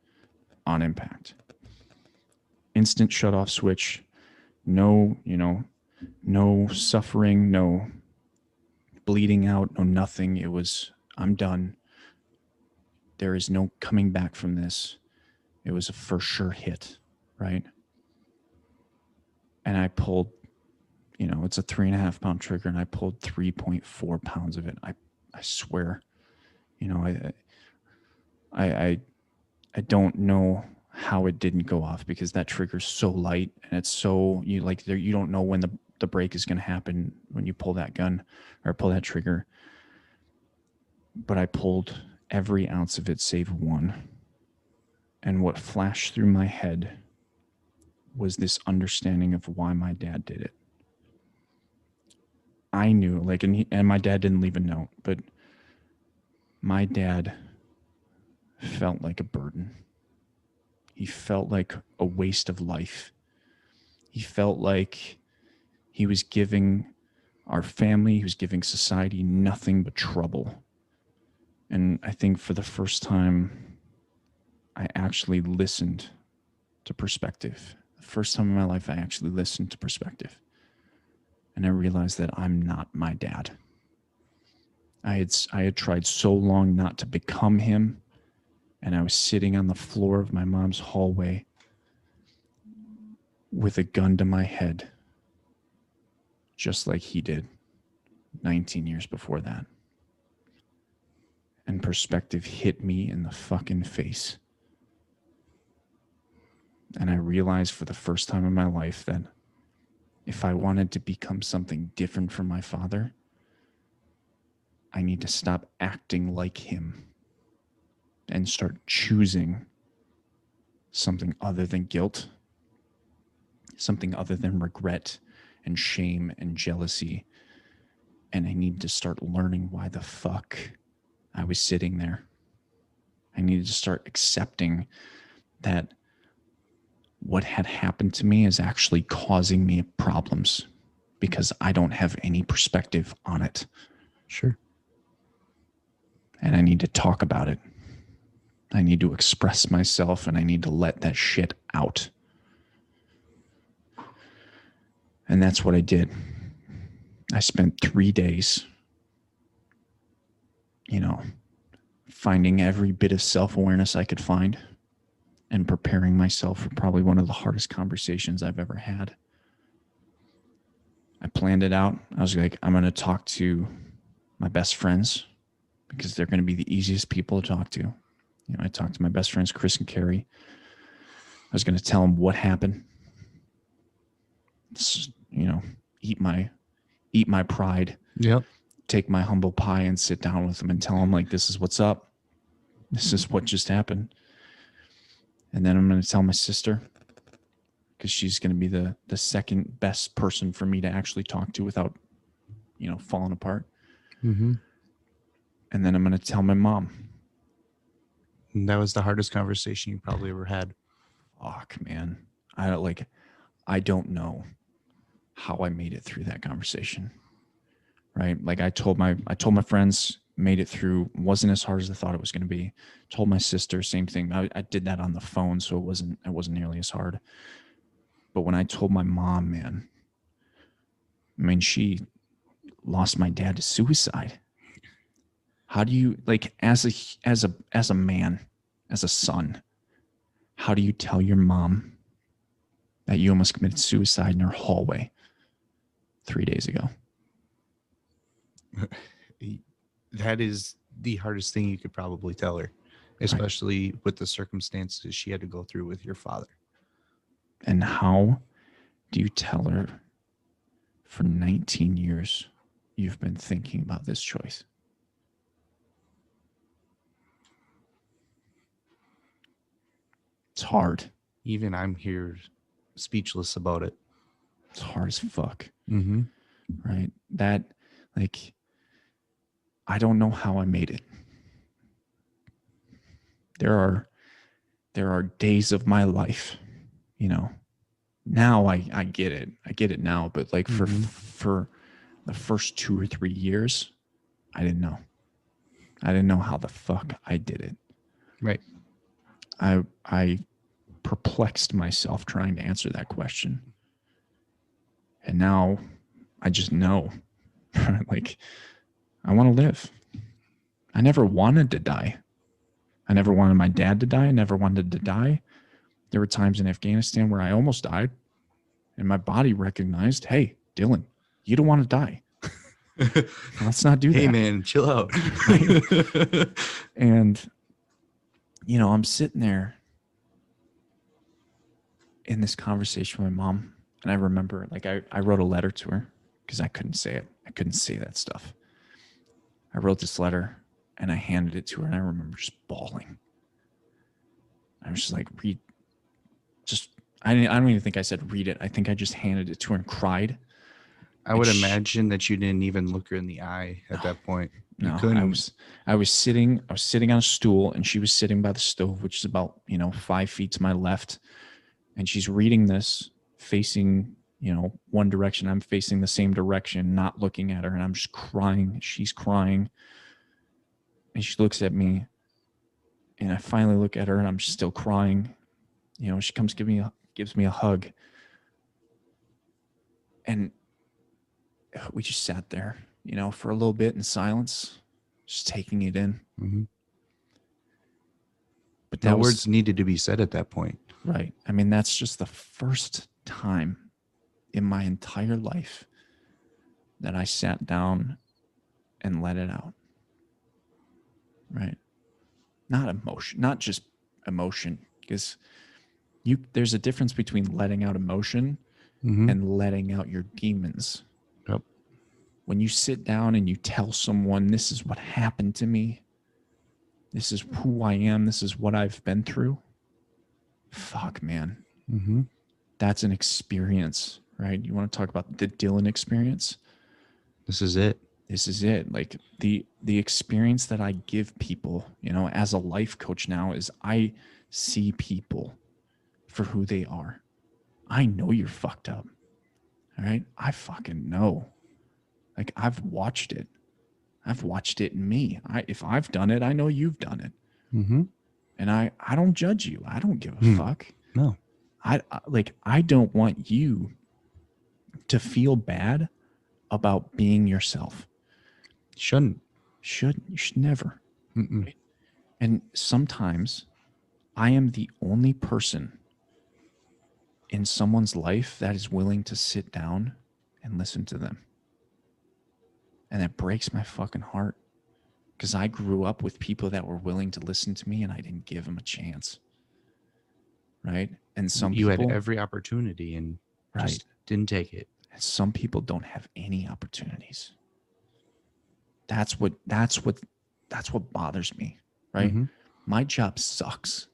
on impact. Instant shut off switch. No, no suffering, no bleeding out, no nothing. It was, I'm done. There is no coming back from this. It was a for sure hit, right? And I pulled, it's a 3.5 pound trigger, and I pulled 3.4 pounds of it. I swear, I don't know how it didn't go off, because that trigger's so light, and it's so, you don't know when the break is going to happen when you pull that gun or pull that trigger. But I pulled every ounce of it save one. And what flashed through my head was this understanding of why my dad did it. I knew, and my dad didn't leave a note, but my dad felt like a burden. He felt like a waste of life. He felt like he was giving our family, he was giving society nothing but trouble. And I think for the first time, I actually listened to perspective. The first time in my life, I actually listened to perspective. And I realized that I'm not my dad. I had tried so long not to become him, and I was sitting on the floor of my mom's hallway with a gun to my head, just like he did 19 years before that. And perspective hit me in the fucking face. And I realized for the first time in my life that if I wanted to become something different from my father, I need to stop acting like him and start choosing something other than guilt, something other than regret and shame and jealousy. And I need to start learning why the fuck I was sitting there. I needed to start accepting that what had happened to me is actually causing me problems because I don't have any perspective on it. Sure. And I need to talk about it. I need to express myself, and I need to let that shit out. And that's what I did. I spent 3 days, finding every bit of self-awareness I could find and preparing myself for probably one of the hardest conversations I've ever had. I planned it out. I was like, I'm going to talk to my best friends because they're going to be the easiest people to talk to. I talked to my best friends, Chris and Carrie. I was going to tell them what happened. Eat my pride. Yep. Take my humble pie and sit down with them and tell them, like, this is what's up. This is what just happened. And then I'm going to tell my sister, because she's going to be the second best person for me to actually talk to without, falling apart. Mm-hmm. And then I'm going to tell my mom. And that was the hardest conversation you probably ever had. Fuck, man. I don't know how I made it through that conversation. Right? Like I told my friends, made it through, wasn't as hard as I thought it was going to be. Told my sister, same thing. I did that on the phone, so it wasn't nearly as hard. But when I told my mom, man, I mean, she lost my dad to suicide. How do you, like, as a man, as a son, how do you tell your mom that you almost committed suicide in her hallway 3 days ago? That is the hardest thing you could probably tell her, especially with the circumstances she had to go through with your father. And how do you tell her for 19 years you've been thinking about this choice? It's hard. Even I'm here speechless about it. It's hard as fuck. Mm-hmm. Right? That, like, I don't know how I made it. There are days of my life, now I get it. I get it now. But like for the first 2 or 3 years, I didn't know. I didn't know how the fuck I did it. Right. I perplexed myself trying to answer that question. And now I just know. Like, I want to live. I never wanted to die. I never wanted my dad to die. I never wanted to die. There were times in Afghanistan where I almost died, and my body recognized, hey, Dylan, you don't want to die. Let's not do that. Hey, man, chill out. Right? And, you know, I'm sitting there in this conversation with my mom, and I remember, like, I wrote a letter to her because I couldn't say it. I couldn't say that stuff. I wrote this letter, and I handed it to her, and I remember just bawling. I was just like, I don't even think I said read it. I think I just handed it to her and cried. I would imagine that you didn't even look her in the eye at that point. No, I was sitting on a stool, and she was sitting by the stove, which is about 5 feet to my left, and she's reading this facing one direction. I'm facing the same direction, not looking at her, and I'm just crying. She's crying, and she looks at me, and I finally look at her, and I'm still crying. She comes gives me a hug, and we just sat there, for a little bit in silence, just taking it in. Mm-hmm. But no words needed to be said at that point. Right. I mean, that's just the first time in my entire life that I sat down and let it out. Right. Not emotion, not just emotion, because there's a difference between letting out emotion and letting out your demons. Yep. When you sit down and you tell someone, this is what happened to me, this is who I am, this is what I've been through. Fuck, man. Mm-hmm. That's an experience, right? You want to talk about the Dylan experience? This is it. This is it. Like the experience that I give people, as a life coach now, is I see people for who they are. I know you're fucked up. All right. I fucking know. Like, I've watched it. I've watched it in me. If I've done it, I know you've done it. Mm-hmm. And I don't judge you. I don't give a fuck. No. I don't want you to feel bad about being yourself. You should never. Mm-mm. And sometimes I am the only person in someone's life that is willing to sit down and listen to them. And that breaks my fucking heart, because I grew up with people that were willing to listen to me, and I didn't give them a chance. Right? And you had every opportunity and just didn't take it. And some people don't have any opportunities. That's what bothers me, right? Mm-hmm. My job sucks,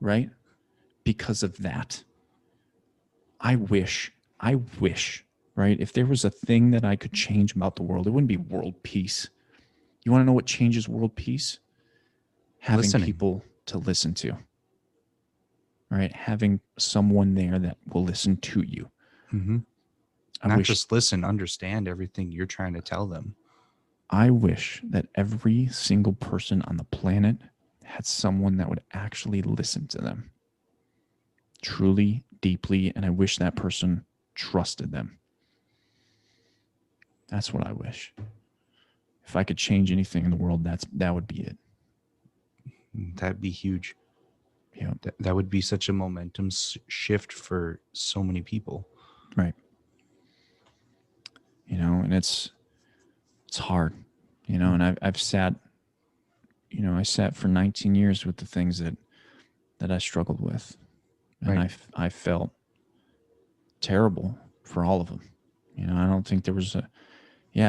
right? Because of that. I wish, right? If there was a thing that I could change about the world, it wouldn't be world peace. You want to know what changes world peace? Having people to listen to, right? Having someone there that will listen to you. Mm-hmm. Not just listen, understand everything you're trying to tell them. I wish that every single person on the planet had someone that would actually listen to them truly, deeply, and I wish that person trusted them. That's what I wish. If I could change anything in the world, that would be it. That'd be huge. Yeah, that would be such a momentum shift for so many people. Right. And it's hard, and I've sat, I sat for 19 years with the things that I struggled with. And I felt terrible for all of them. I don't think there was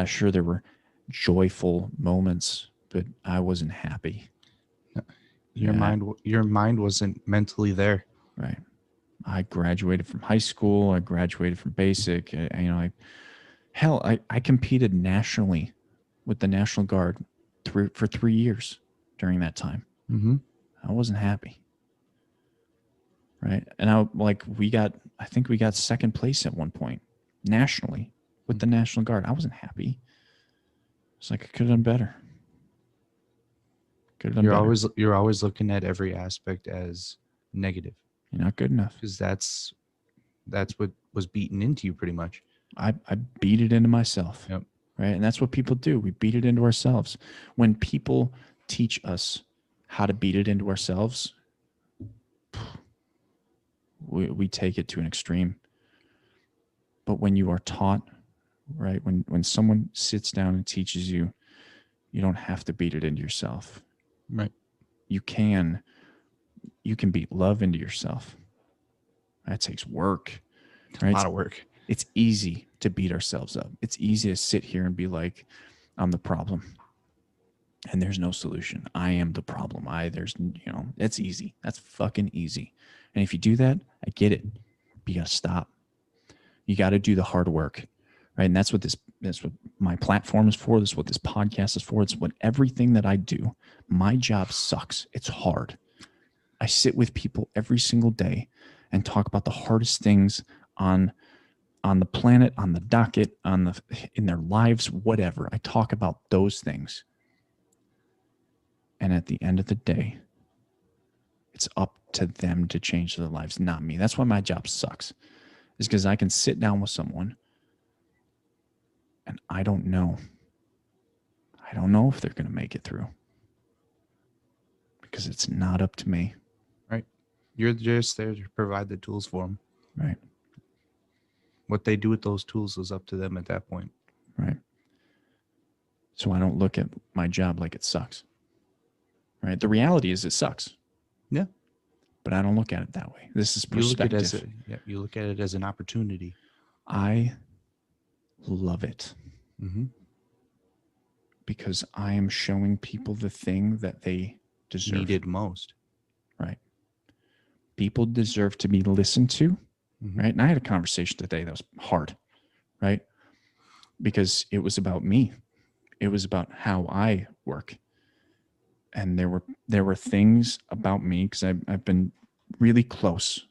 sure, there were joyful moments, but I wasn't happy. Your mind wasn't mentally there. Right. I graduated from high school. I graduated from basic. I competed nationally with the National Guard for 3 years during that time. Mm-hmm. I wasn't happy. Right. And I think we got second place at one point nationally with the National Guard. I wasn't happy. It's like I could have done better. Could have done better. You're always looking at every aspect as negative. You're not good enough. Because that's what was beaten into you pretty much. I beat it into myself. Yep. Right. And that's what people do. We beat it into ourselves. When people teach us how to beat it into ourselves, we take it to an extreme. But when you are taught, right, when someone sits down and teaches you, you don't have to beat it into yourself. Right. You can beat love into yourself. That takes work. Right? A lot of work. It's easy to beat ourselves up. It's easy to sit here and be like, I'm the problem. And there's no solution. I am the problem. That's easy. That's fucking easy. And if you do that, I get it. But you got to stop. You got to do the hard work. Right. And that's what my platform is for. This is what this podcast is for. It's what everything that I do. My job sucks. It's hard. I sit with people every single day and talk about the hardest things on the planet, on the docket, in their lives, whatever. I talk about those things. And at the end of the day, it's up to them to change their lives, not me. That's why my job sucks, is because I can sit down with someone and I don't know. I don't know if they're going to make it through because it's not up to me. Right. You're just there to provide the tools for them. Right. What they do with those tools is up to them at that point. Right. So I don't look at my job like it sucks. Right. The reality is it sucks. Yeah. But I don't look at it that way. This is perspective. You look at it as an opportunity. I love it. Mm-hmm. Because I am showing people the thing that they deserve. Needed most. Right. People deserve to be listened to. Mm-hmm. Right. And I had a conversation today that was hard. Right. Because it was about me. It was about how I work. And there were things about me, because I've been really close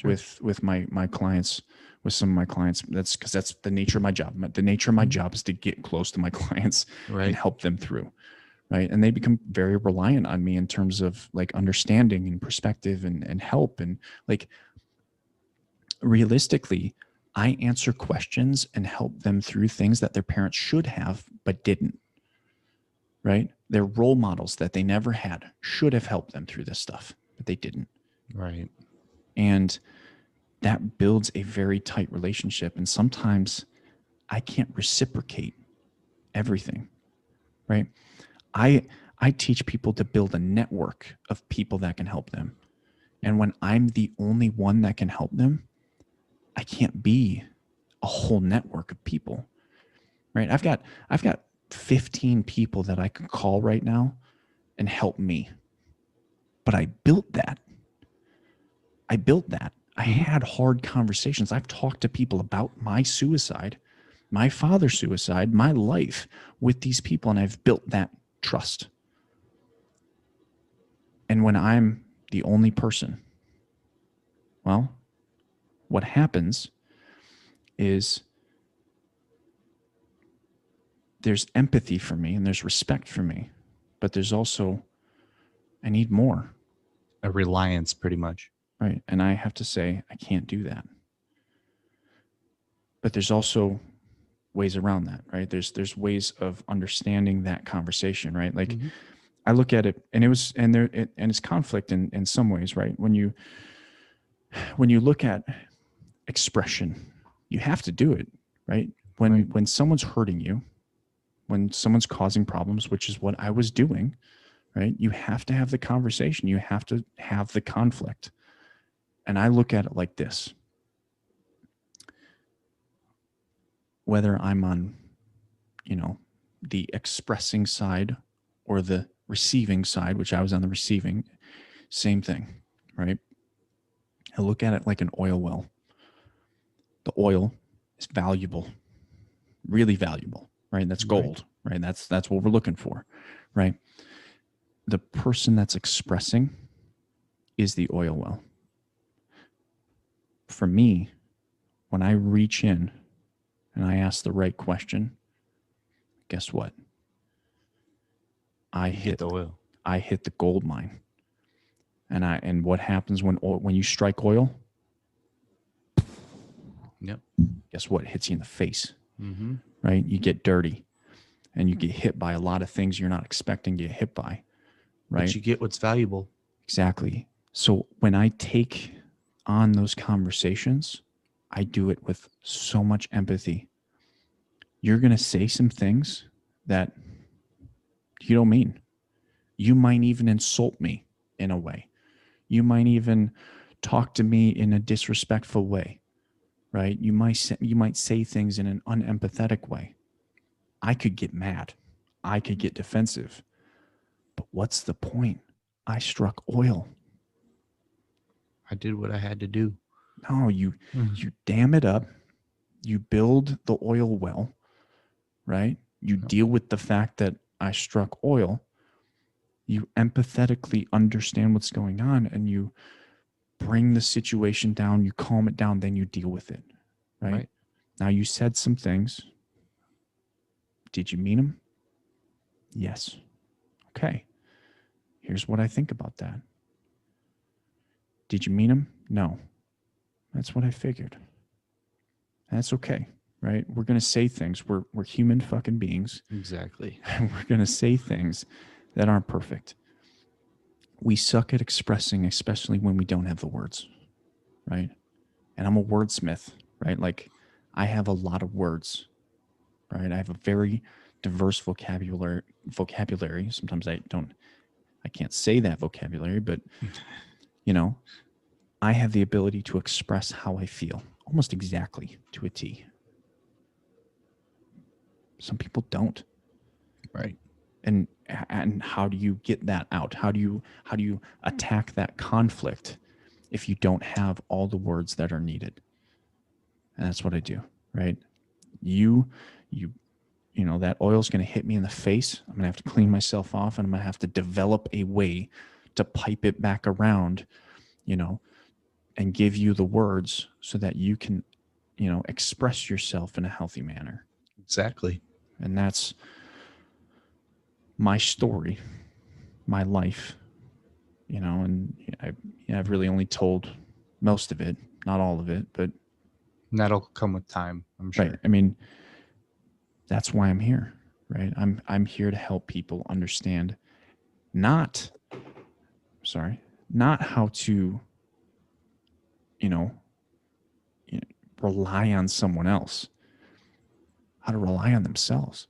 with my clients, with some of my clients. That's because that's the nature of my job. The nature of my job is to get close to my clients and help them through. Right. And they become very reliant on me in terms of like understanding and perspective and help. And like realistically, I answer questions and help them through things that their parents should have, but didn't. Right? They're role models that they never had, should have helped them through this stuff, but they didn't. Right. And that builds a very tight relationship. And sometimes I can't reciprocate everything. Right? I teach people to build a network of people that can help them. And when I'm the only one that can help them, I can't be a whole network of people. Right? I've got 15 people that I can call right now and help me. But I built that. I had hard conversations. I've talked to people about my suicide, my father's suicide, my life with these people, and I've built that trust. And when I'm the only person, well, what happens is there's empathy for me and there's respect for me, but there's also, I need more. A reliance, pretty much. Right. And I have to say, I can't do that. But there's also ways around that, right? There's ways of understanding that conversation, right? Like I look at it and it's conflict in some ways, right? When you look at expression, you have to do it, right? When someone's hurting you, when someone's causing problems, which is what I was doing, right? You have to have the conversation. You have to have the conflict. And I look at it like this. Whether I'm on, the expressing side or the receiving side, which I was on the receiving, same thing, right? I look at it like an oil well. The oil is valuable, really valuable. Right? That's gold, right? That's what we're looking for, right? The person that's expressing is the oil well. For me, when I reach in and I ask the right question, guess what? I hit the oil. I hit the gold mine. And what happens when you strike oil? Yep. Guess what? It hits you in the face, Mm-hmm. right? You get dirty and you get hit by a lot of things you're not expecting to get hit by, right? But you get what's valuable. Exactly. So when I take on those conversations, I do it with so much empathy. You're going to say some things that you don't mean. You might even insult me in a way. You might even talk to me in a disrespectful way, right? You might say things in an unempathetic way. I could get mad. I could get defensive. But what's the point? I struck oil. I did what I had to do. No, you dam it up. You build the oil well, right? You deal with the fact that I struck oil. You empathetically understand what's going on and you bring the situation down, you calm it down, then you deal with it, right? Now you said some things. Did you mean them? Yes. Okay. Here's what I think about that. Did you mean them? No. That's what I figured. That's okay, right? We're going to say things. We're human fucking beings. Exactly. And we're going to say things that aren't perfect. We suck at expressing, especially when we don't have the words, right? And I'm a wordsmith, right? Like I have a lot of words, right? I have a very diverse vocabulary. Sometimes I can't say that vocabulary, but you know, I have the ability to express how I feel almost exactly to a T. Some people don't. Right. And how do you get that out? How do you attack that conflict if you don't have all the words that are needed? And that's what I do, right? You know, that oil's going to hit me in the face. I'm going to have to clean myself off and I'm going to have to develop a way to pipe it back around, you know, and give you the words so that you can, you know, express yourself in a healthy manner. Exactly. And that's my story, my life, you know, and I've really only told most of it, not all of it, but that'll come with time, I'm sure. Right. I mean, that's why I'm here, right? I'm here to help people understand not how to, you know, rely on someone else, how to rely on themselves,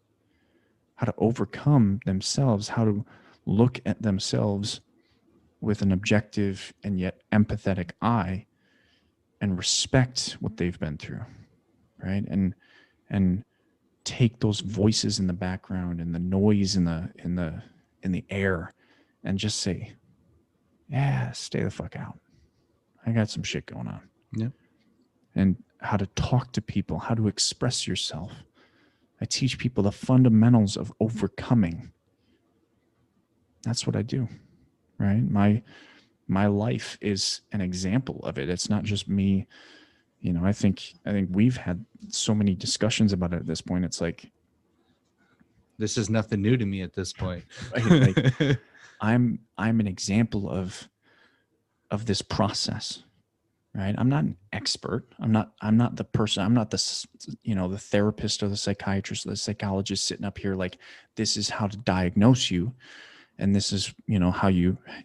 how to overcome themselves, how to look at themselves with an objective and yet empathetic eye and respect what they've been through, right? And take those voices in the background and the noise in the air and just say, yeah, stay the fuck out. I got some shit going on. Yeah. And how to talk to people, how to express yourself. I teach people the fundamentals of overcoming. That's what I do, right? My life is an example of it. It's not just me. You know, I think we've had so many discussions about it at this point. It's like, this is nothing new to me at this point. Right? Like, I'm an example of this process, right? I'm not an expert. I'm not the person. I'm not the, you know, the therapist or the psychiatrist or the psychologist sitting up here like, this is how to diagnose you, and this is, you know,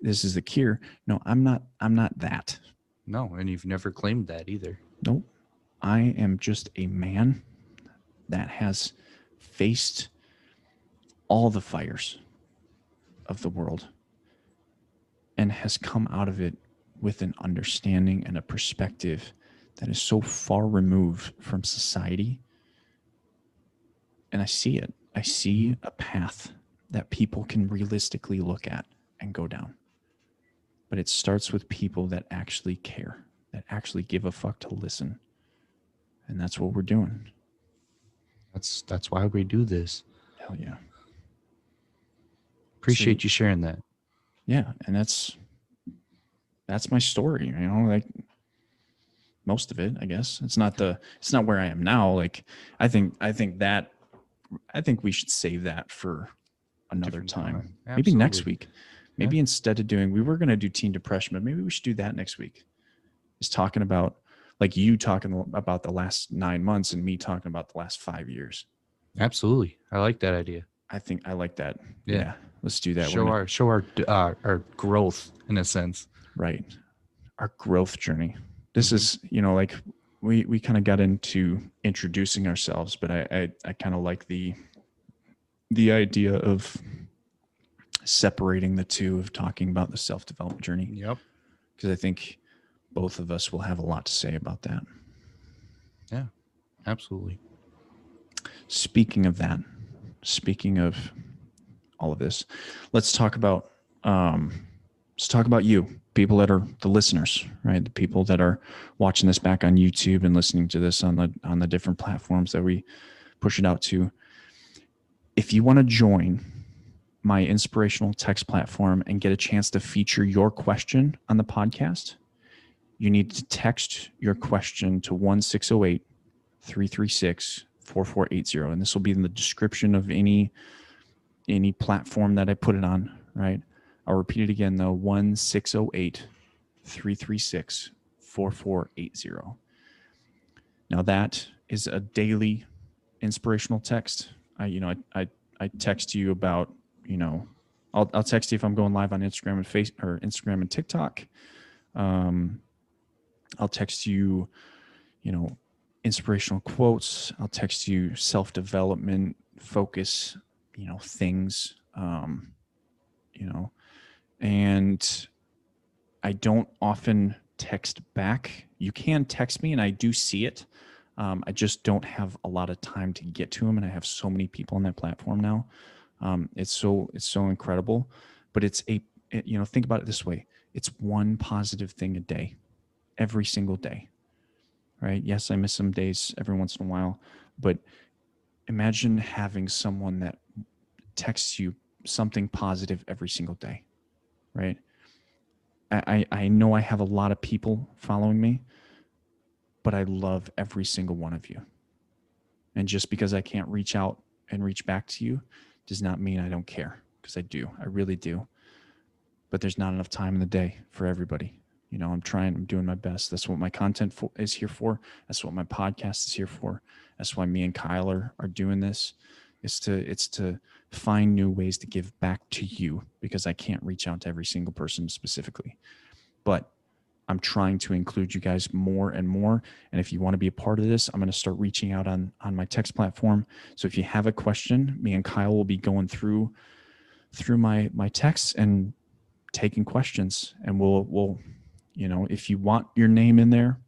this is the cure. No, I'm not that. No, and you've never claimed that either. Nope. I am just a man that has faced all the fires of the world and has come out of it with an understanding and a perspective that is so far removed from society. And I see it. I see a path that people can realistically look at and go down. But it starts with people that actually care, that actually give a fuck to listen. And that's what we're doing. That's why we do this. Hell yeah. Appreciate you sharing that. Yeah, and that's my story, you know, like most of it, I guess. It's not where I am now. Like I think we should save that for another time. Maybe next week. Maybe instead of we were going to do teen depression, but maybe we should do that next week. Is talking about, like, you talking about the last 9 months and me talking about the last 5 years. Absolutely. I like that idea. I think I like that. Yeah. Let's do that. Show our growth in a sense. Right. Our growth journey. This is, like we kind of got into introducing ourselves, but I kind of like the idea of separating the two, of talking about the self-development journey. Yep. Because I think both of us will have a lot to say about that. Yeah, absolutely. Speaking of all of this, let's talk about you, people that are the listeners, right? The people that are watching this back on YouTube and listening to this on the different platforms that we push it out to. If you want to join my inspirational text platform and get a chance to feature your question on the podcast, you need to text your question to 1-608-336-4480. And this will be in the description of any platform that I put it on, right? I'll repeat it again, though, 1-608-336-4480. Now that is a daily inspirational text. I text you about, I'll text you if I'm going live on Instagram and Instagram and TikTok. I'll text you, inspirational quotes. I'll text you self-development, focus, things, and I don't often text back. You can text me and I do see it. I just don't have a lot of time to get to them. And I have so many people on that platform now. It's so incredible, but think about it this way. It's one positive thing a day, every single day, right? Yes, I miss some days every once in a while, but imagine having someone that texts you something positive every single day, right? I know I have a lot of people following me, but I love every single one of you. And just because I can't reach out and reach back to you does not mean I don't care, because I do. I really do. But there's not enough time in the day for everybody. I'm doing my best. That's what my content is here for. That's what my podcast is here for. That's why me and Kyle are doing this. It's to find new ways to give back to you, because I can't reach out to every single person specifically. But I'm trying to include you guys more and more. And if you want to be a part of this, I'm going to start reaching out on my text platform. So if you have a question, me and Kyle will be going through my texts and taking questions. And we'll if you want your name in there,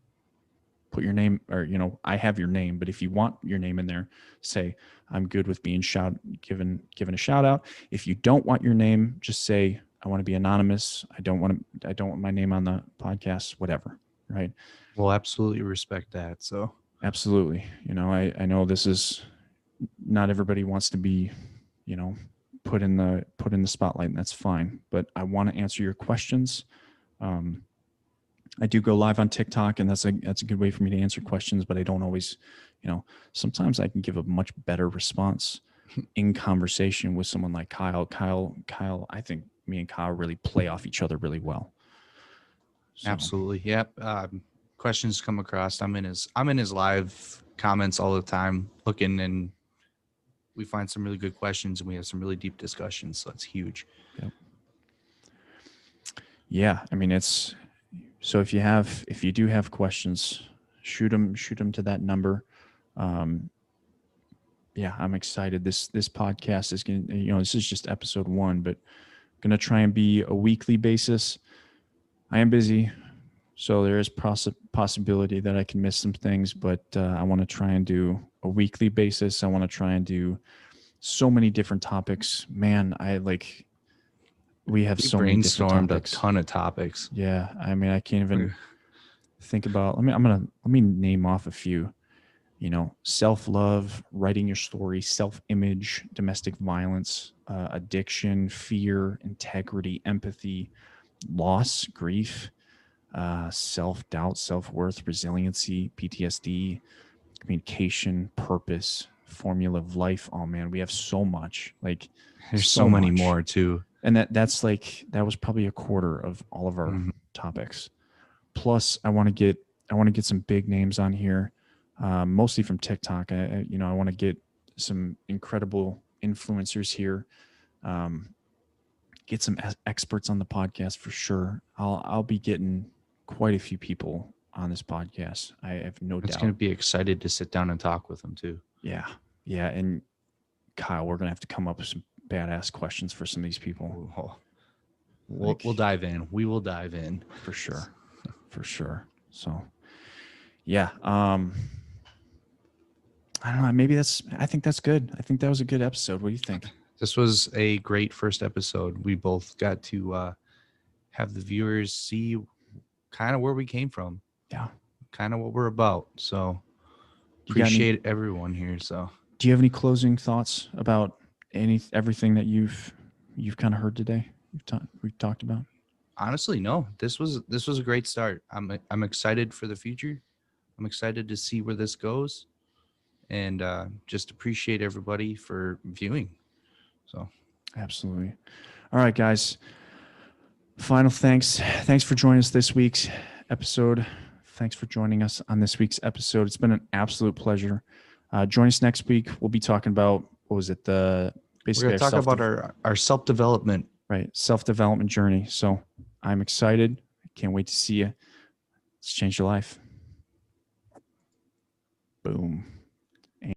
put your name, or, I have your name, but if you want your name in there, say, I'm good with being given a shout out. If you don't want your name, just say, I want to be anonymous. I don't want my name on the podcast, whatever. Right. We'll absolutely respect that. So absolutely. I know this is not everybody wants to be, put in the spotlight, and that's fine, but I want to answer your questions. I do go live on TikTok, and that's a good way for me to answer questions, but I don't always, sometimes I can give a much better response in conversation with someone like Kyle. Kyle, I think me and Kyle really play off each other really well. So. Absolutely. Yep. Questions come across. I'm in his live comments all the time looking, and we find some really good questions and we have some really deep discussions. So it's huge. Yep. Yeah. I mean, so if you do have questions, shoot them to that number. Yeah, I'm excited. This podcast is going to, this is just episode 1, but going to try and be a weekly basis. I am busy, so there is possibility that I can miss some things, but I want to try and do a weekly basis. I want to try and do so many different topics. Man, we have so many different topics. A ton of topics. Yeah, I mean, I can't even think about. Let me name off a few. Self-love, writing your story, self-image, domestic violence, addiction, fear, integrity, empathy, loss, grief, self-doubt, self-worth, resiliency, PTSD, communication, purpose, formula of life. Oh man, we have so much. There's so many more too. And that was probably a quarter of all of our topics. Plus, I want to get some big names on here, mostly from TikTok. I want to get some incredible influencers here. Get some experts on the podcast for sure. I'll be getting quite a few people on this podcast. I have no doubt. It's going to be excited to sit down and talk with them too. Yeah. Yeah. And Kyle, we're going to have to come up with some badass questions for some of these people. Oh, we'll dive in. We will dive in for sure. For sure. So yeah. I don't know. I think that's good. I think that was a good episode. What do you think? This was a great first episode. We both got to have the viewers see kind of where we came from. Yeah. Kind of what we're about. So appreciate everyone here. So do you have any closing thoughts about everything that you've kind of heard today? We've talked about? Honestly, no. This was a great start. I'm excited for the future. I'm excited to see where this goes, and just appreciate everybody for viewing. So, absolutely. All right, guys. Final thanks. Thanks for joining us this week's episode. Thanks for joining us on this week's episode. It's been an absolute pleasure. Join us next week. We'll be talking about, what was it? We're going to talk about our self-development. Right. Self-development journey. So I'm excited. I can't wait to see you. Let's change your life. Boom.